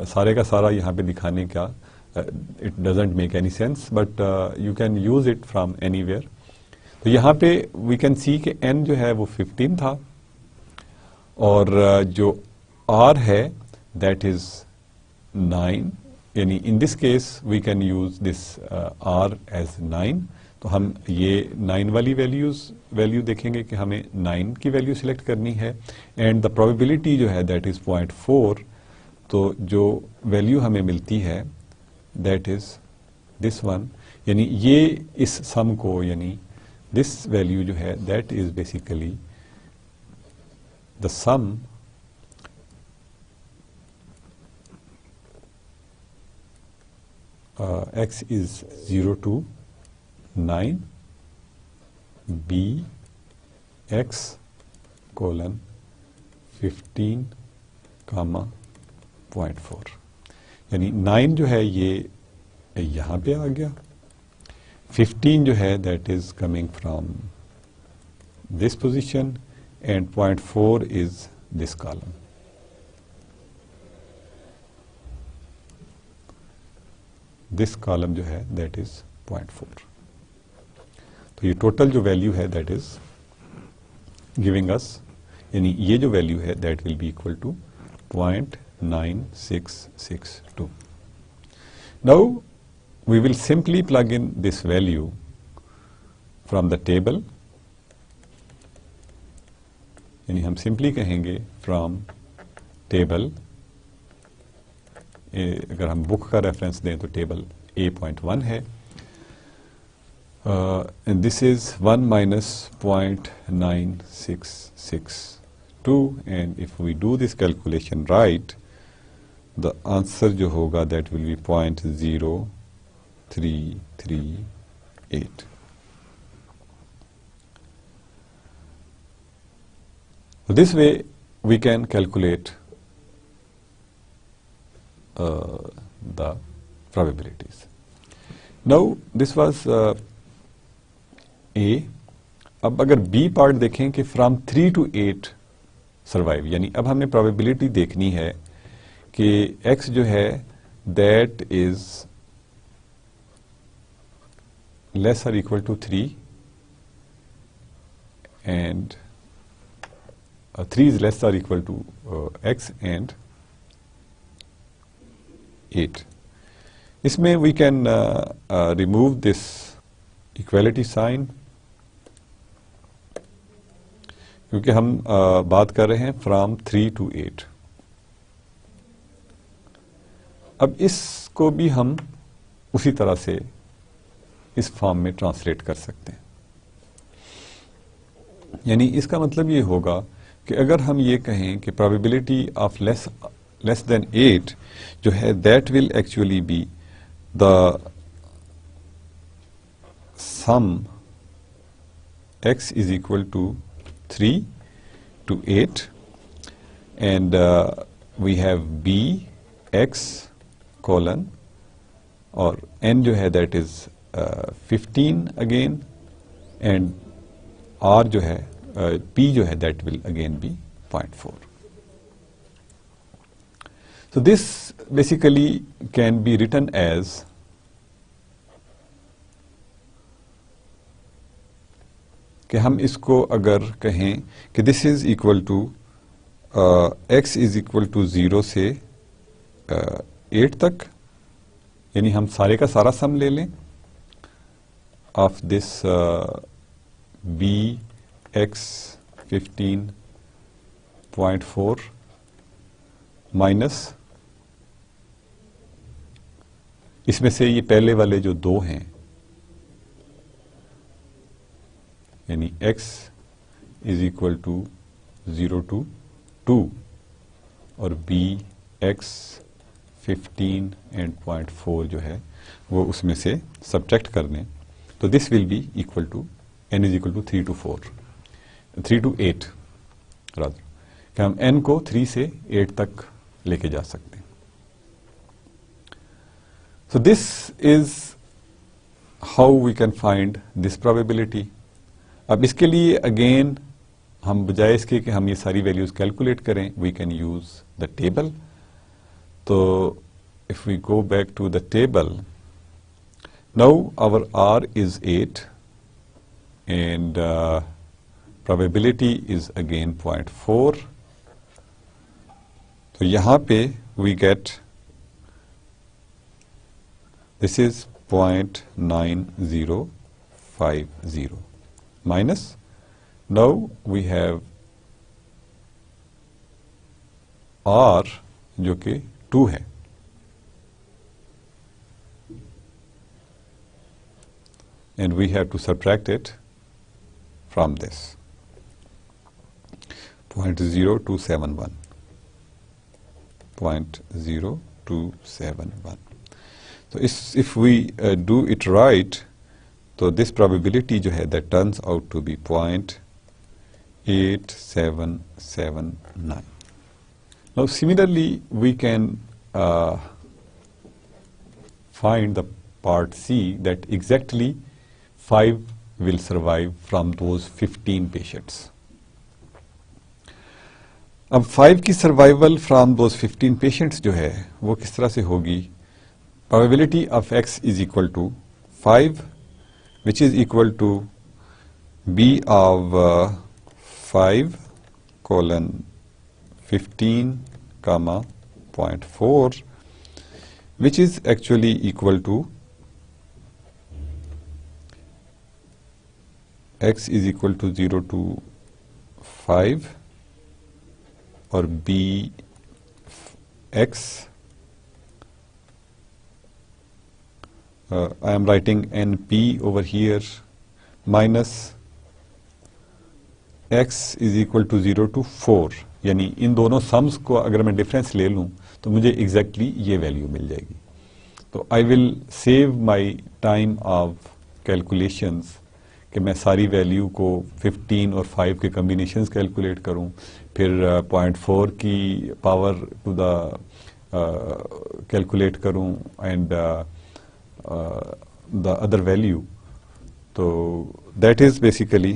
सारे का सारा यहाँ पे दिखाने का it doesn't make any sense, but you can use it from anywhere. तो यहाँ पे वी कैन सी कि n जो है वो 15 था, और जो r है दैट इज 9, यानी in this case we can use this r as 9। तो हम ये 9 वाली वैल्यू देखेंगे कि हमें 9 की वैल्यू सिलेक्ट करनी है, एंड द प्रोबेबिलिटी जो है दैट इज 0.4। तो जो वैल्यू हमें मिलती है दैट इज दिस वन, यानी ये इस सम को, यानी दिस वैल्यू जो है that is basically the sum x is 0 to 9 b x colon 15 comma 0.4, यानी 9 जो है ये यहाँ पे आ गया, 15 जो है that is coming from this position, and 0.4 is this column. This column जो है दैट इज 0.4। तो ये टोटल जो वैल्यू है दैट इज गिविंग अस, यानी ये जो वैल्यू है that will be equal to 0.9662। Now we will simply plug in this value from the table, यानी हम सिंपली कहेंगे फ्रॉम टेबल, अगर हम बुक का रेफरेंस दें तो टेबल A.1 है, and this is 1 minus 0.9662, and if we do this calculation right, the answer जो होगा that will be 0.0338। This way we can calculate the probabilities. Now this was A. अब अगर B part देखें कि from 3 to 8 survive, यानी अब हमने probability देखनी है कि X जो है that is less or equal to 3 and 3 is less or equal to X and 8. इसमें we can remove this equality sign, क्योंकि हम बात कर रहे हैं from 3 to 8। अब इसको भी हम उसी तरह से इस फॉर्म में ट्रांसलेट कर सकते हैं, यानी इसका मतलब ये होगा कि अगर हम ये कहें कि प्रोबेबिलिटी ऑफ लेस देन 8 जो है that will actually be the sum x is equal to 3 to 8, and we have b x colon, और n जो है that is 15 again, and r जो है p जो है that will again be 0.4. So this basically can be written as कि हम इसको अगर कहें कि this is equal to x is equal to 0 से 8 तक, यानी हम सारे का सारा सम ले लें of this b x 15.4 minus इसमें से ये पहले वाले जो दो हैं, यानी x is equal to 0 to 2 और b x 15 and 0.4 जो है वो उसमें से सब्ट्रैक्ट कर दें, तो तो this will be equal to n is equal to 3 to 4, 3 to 8 rather, कि हम n को 3 से 8 तक लेके जा सकते हैं. So this is how we can find this probability. अब इसके लिए अगेन हम बजाय इसके कि हम ये सारी वैल्यूज कैलकुलेट करें, we can use the table. तो if we go back to the table, now our R is 8 and probability is again 0.4. तो यहां पे we get this is 0.9050 minus, now we have R जो कि 2 है, and we have to subtract it from this 0.0271. 0.0271. So if we do it right, so this probability जो है that turns out to be 0.8779. Now similarly we can find the part C, that exactly 5 will survive from those 15 patients. अब 5 की survival from those 15 patients जो है वो किस तरह से होगी? Probability of x is equal to 5, which is equal to b of 5 colon 15 comma 0.4, which is actually equal to x is equal to 0 to 5 or b x. I am writing np over here minus x is equal to 0 to 4, यानी इन दोनों sums को अगर मैं difference ले लूं तो मुझे exactly ये वैल्यू मिल जाएगी. तो I will save my time of calculations कि मैं सारी वैल्यू को 15 और 5 के कम्बिनेशंस कैलकुलेट करूं, फिर 0.4 की पावर टू द कैलकुलेट करूं and the other value. So that is basically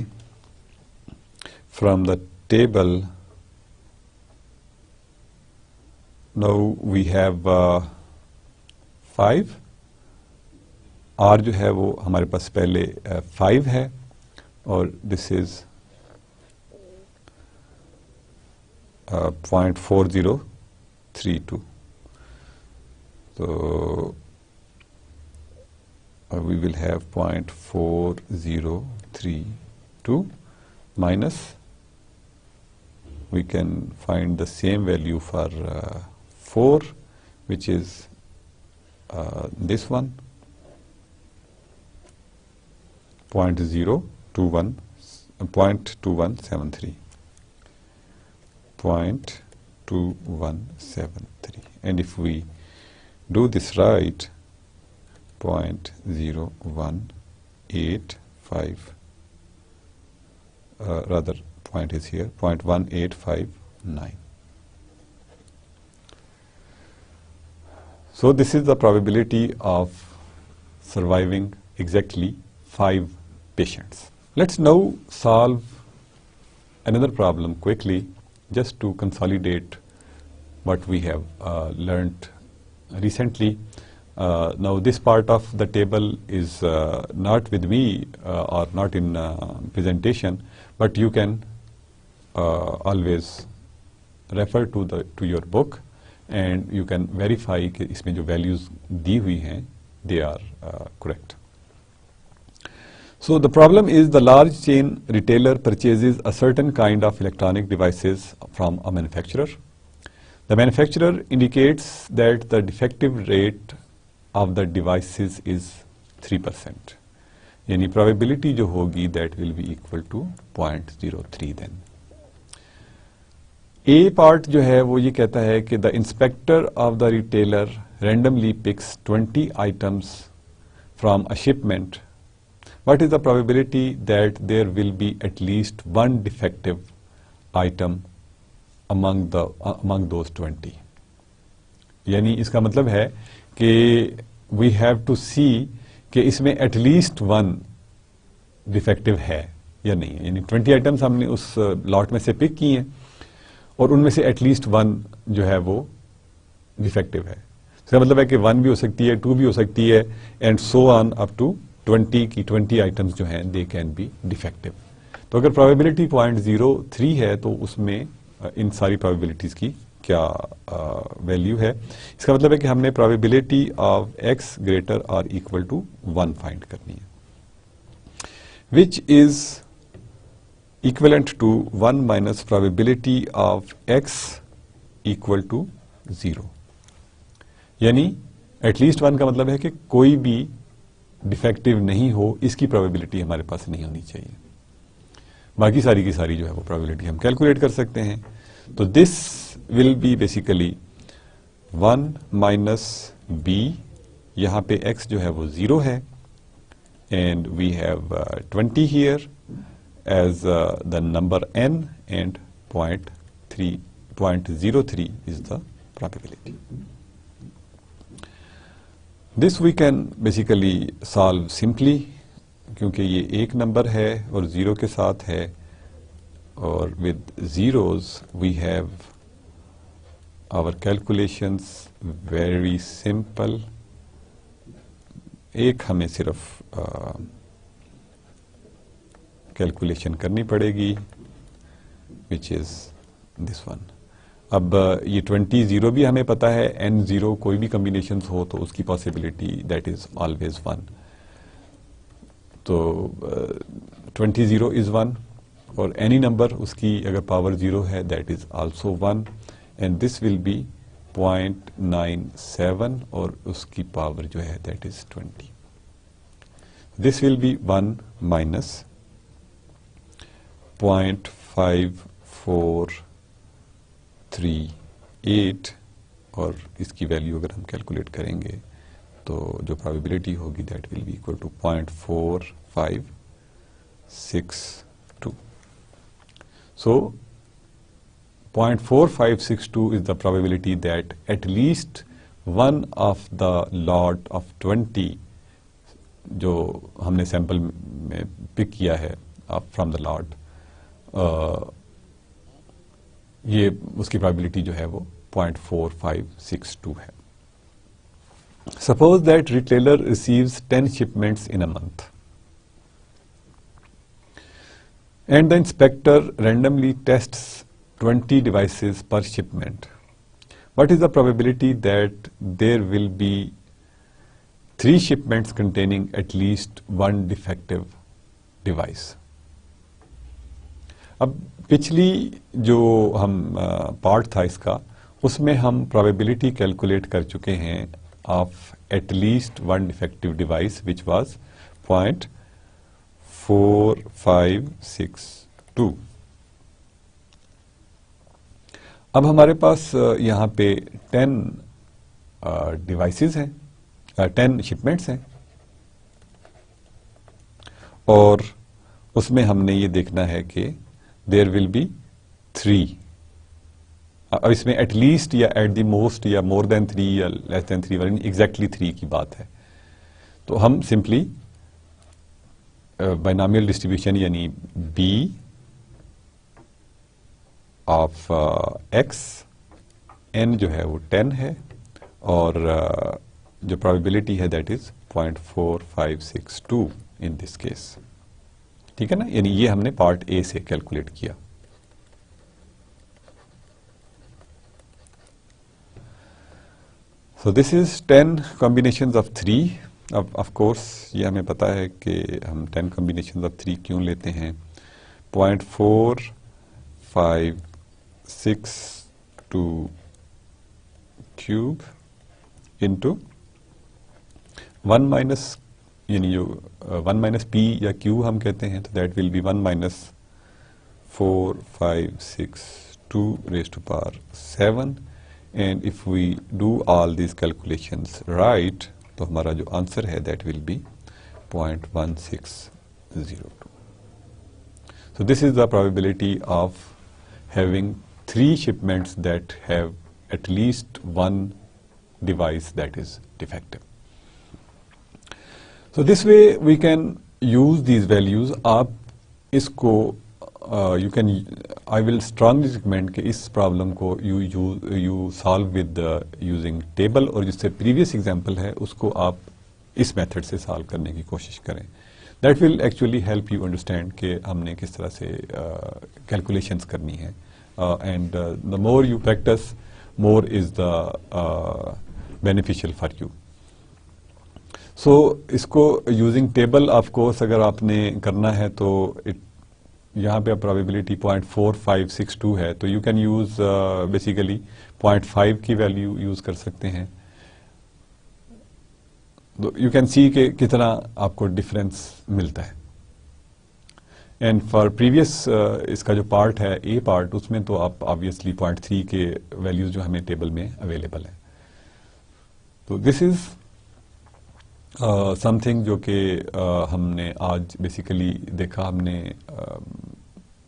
from the table. Now we have 5. R जो है वो हमारे पास पहले 5 है और this is 0.4032. So we will have 0.4032 minus, we can find the same value for 4, which is this one, 0.2173. 0.2173, and if we do this right, 0.0185, rather point is here, 0.1859. So this is the probability of surviving exactly 5 patients. Let's now solve another problem quickly, just to consolidate what we have learnt recently. Now this part of the table is not with me or not in presentation, but you can always refer to your book and you can verify कि इसमें जो values दी हुई हैं they are correct. So the problem is the large chain retailer purchases a certain kind of electronic devices from a manufacturer. The manufacturer indicates that the defective rate of the devices is 3%. यानी probability जो होगी that will be equal to 0.03 then. A part जो है वो ये कहता है कि the inspector of the retailer randomly picks 20 items from a shipment, what is the probability that there will be at least one defective item among those 20? यानी इसका मतलब है कि we have to see कि इसमें at least one defective है या नहीं है। यानी 20 आइटम्स हमने उस लॉट में से पिक किए हैं और उनमें से एटलीस्ट वन जो है वो डिफेक्टिव है। इसका मतलब है कि 1 भी हो सकती है, 2 भी हो सकती है, and so on up to 20 की 20 आइटम्स जो हैं दे कैन बी डिफेक्टिव। तो अगर प्रोबेबिलिटी 0.03 है तो उसमें इन सारी प्रोबेबिलिटीज की क्या वैल्यू है? इसका मतलब है कि हमने प्रोबेबिलिटी ऑफ x ग्रेटर और इक्वल टू 1 फाइंड करनी है, which is equivalent to 1 minus probability of x equal to 0। यानी एटलीस्ट 1 का मतलब है कि कोई भी डिफेक्टिव नहीं हो, इसकी प्रोबेबिलिटी हमारे पास नहीं होनी चाहिए। बाकी सारी की सारी जो है वो प्रोबेबिलिटी हम कैलकुलेट कर सकते हैं। तो this will be basically 1 minus b, यहां पे x जो है वो 0 है, and we have 20 here as the number n and 0.03 is the probability. This we can basically solve simply, क्योंकि ये एक नंबर है और 0 के साथ है, और with zeros we have our calculations very simple। एक हमें सिर्फ कैलकुलेशन करनी पड़ेगी, विच इज दिस वन। अब ये 20 0 भी हमें पता है, n 0 कोई भी कॉम्बिनेशन हो तो उसकी पॉसिबिलिटी दैट इज ऑलवेज 1। तो 20 0 इज 1, और एनी नंबर उसकी अगर पावर 0 है that is also 1, and this will B 0.97 और उसकी पावर जो है that is 20। This will be 1 minus 0.5438, और इसकी वैल्यू अगर हम कैलकुलेट करेंगे तो जो प्रोबेबिलिटी होगी that will be equal to 0.4562। So 0.4562 is the probability that at least one of the lot of 20 जो हमने सैंपल में पिक किया है फ्रॉम द लॉट, ये उसकी प्रोबेबिलिटी जो है वो 0.4562 है। Suppose that retailer receives 10 shipments in a month, and the inspector randomly tests 20 devices per shipment. What is the probability that there will be 3 shipments containing at least one defective device? अब पिछली जो हम part था इसका, उसमें हम probability calculate कर चुके हैं of at least one defective device which was 0.4562। अब हमारे पास यहां पे 10 डिवाइसेस हैं, 10 शिपमेंट्स हैं, और उसमें हमने ये देखना है कि देयर विल बी 3। अब इसमें एटलीस्ट या एट द मोस्ट या मोर देन 3 या लेस देन 3 वाली एग्जैक्टली 3 की बात है। तो हम सिंपली बाइनोमियल डिस्ट्रीब्यूशन यानी b ऑफ x, n जो है वो 10 है, और जो प्रोबेबिलिटी है that is 0.4562 in this case. ठीक है ना, यानी ये हमने पार्ट ए से कैलकुलेट किया। So this is 10 combinations of 3। अब ऑफ कोर्स ये हमें पता है कि हम 10 कॉम्बिनेशंस ऑफ 3 क्यों लेते हैं। 0.4562 क्यूब इंटू 1 माइनस, यानी जो 1 माइनस पी या क्यू हम कहते हैं, तो that will be 1 minus 4562 raise to power 7, and if we do all these calculations right, तो हमारा जो आंसर है that will be 0.16 0, 2. So this is the probability of having 3 shipments that have at least one device that is defective. So this way we can use these values. आप इसको I will strongly recommend कि इस problem को you solve with using table, और जिससे previous example है उसको आप इस मेथड से सॉल्व करने की कोशिश करें. That will actually help you understand कि हमने किस तरह से calculations करनी है. And the more you practice, more is the beneficial for you. So इसको using table of course अगर आपने करना है तो यहाँ पे probability 0.4562 है, तो you can use basically 0.5 की value use कर सकते हैं. तो you can see कि कितना आपको difference मिलता है. एंड फॉर प्रीवियस इसका जो पार्ट है ए पार्ट, उसमें तो आप ऑब्वियसली 0.3 के वैल्यूज जो हमें टेबल में अवेलेबल है. तो दिस इज समथिंग जो कि हमने आज बेसिकली देखा. हमने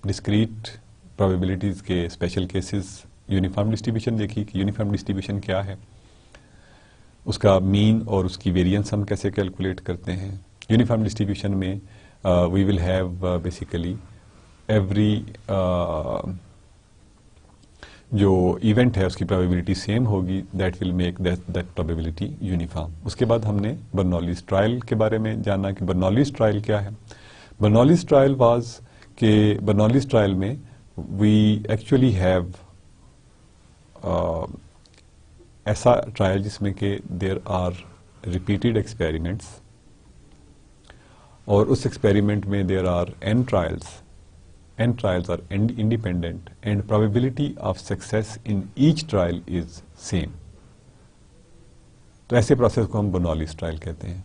डिस्क्रीट प्रोबेबिलिटीज के स्पेशल केसेस, यूनिफॉर्म डिस्ट्रीब्यूशन देखी कि यूनिफॉर्म डिस्ट्रीब्यूशन क्या है, उसका मीन और उसकी वेरिएंस हम कैसे कैलकुलेट करते हैं. यूनिफॉर्म डिस्ट्रीब्यूशन में we will have basically every जो इवेंट है उसकी प्रोबेबिलिटी सेम होगी. That will make that probability uniform. उसके बाद हमने बर्नौलीज ट्रायल के बारे में जाना कि बर्नौलीज ट्रायल क्या है. बर्नौलीज ट्रायल वाज के बर्नौलीज ट्रायल में वी एक्चुअली हैव ऐसा ट्रायल जिसमें कि देयर आर रिपीटेड एक्सपेरिमेंट्स, और उस एक्सपेरिमेंट में there are n trials are independent and probability of success in each trial is same. तो ऐसे प्रोसेस को हम बर्नौलीज ट्रायल कहते हैं.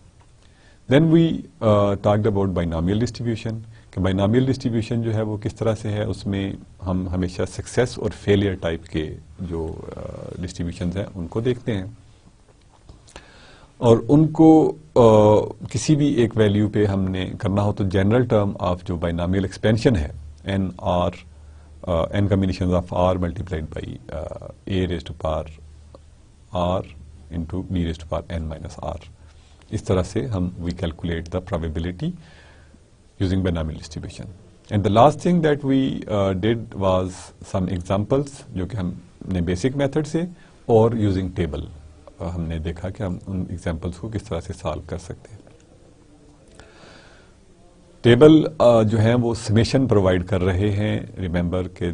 Then we talked about binomial distribution कि बाइनोमियल डिस्ट्रीब्यूशन जो है वो किस तरह से है. उसमें हम हमेशा सक्सेस और फेलियर टाइप के जो डिस्ट्रीब्यूशंस हैं उनको देखते हैं, और उनको किसी भी एक वैल्यू पे हमने करना हो तो जनरल टर्म ऑफ जो बाइनोमियल एक्सपेंशन है n combination of r multiplied by a raise to power r into b raise to power n minus r. इस तरह से हम we calculate the probability using binomial distribution. And the last thing that we did was some examples जो कि हमने basic method से और using table हमने देखा कि हम उन एग्जांपल्स को किस तरह से सॉल्व कर सकते हैं. टेबल जो है वो समेशन प्रोवाइड कर रहे हैं. रिमेंबर के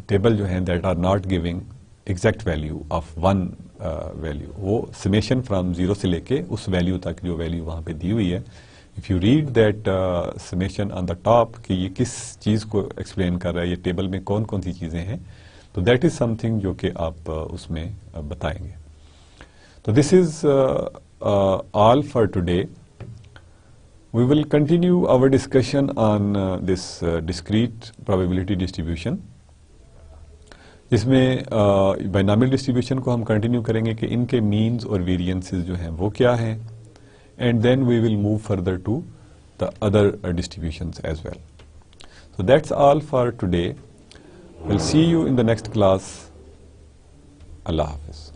टेबल जो हैं that are not giving exact value of one value, वो समेशन फ्रॉम 0 से लेके उस वैल्यू तक जो वैल्यू वहाँ पे दी हुई है. If you read that summation on the top कि ये किस चीज़ को एक्सप्लेन कर रहा है, ये टेबल में कौन कौन सी चीज़ें हैं, तो दैट इज़ समथिंग जो कि आप उसमें बताएंगे. So this is all for today. We will continue our discussion on this discrete probability distribution, जिसमें बाइनोमियल डिस्ट्रीब्यूशन को हम कंटिन्यू करेंगे कि इनके मीन्स और वेरिएंसेस जो हैं वो क्या हैं, and then we will move further to the other distributions as well. So that's all for today. We'll see you in the next class. Allah Hafiz.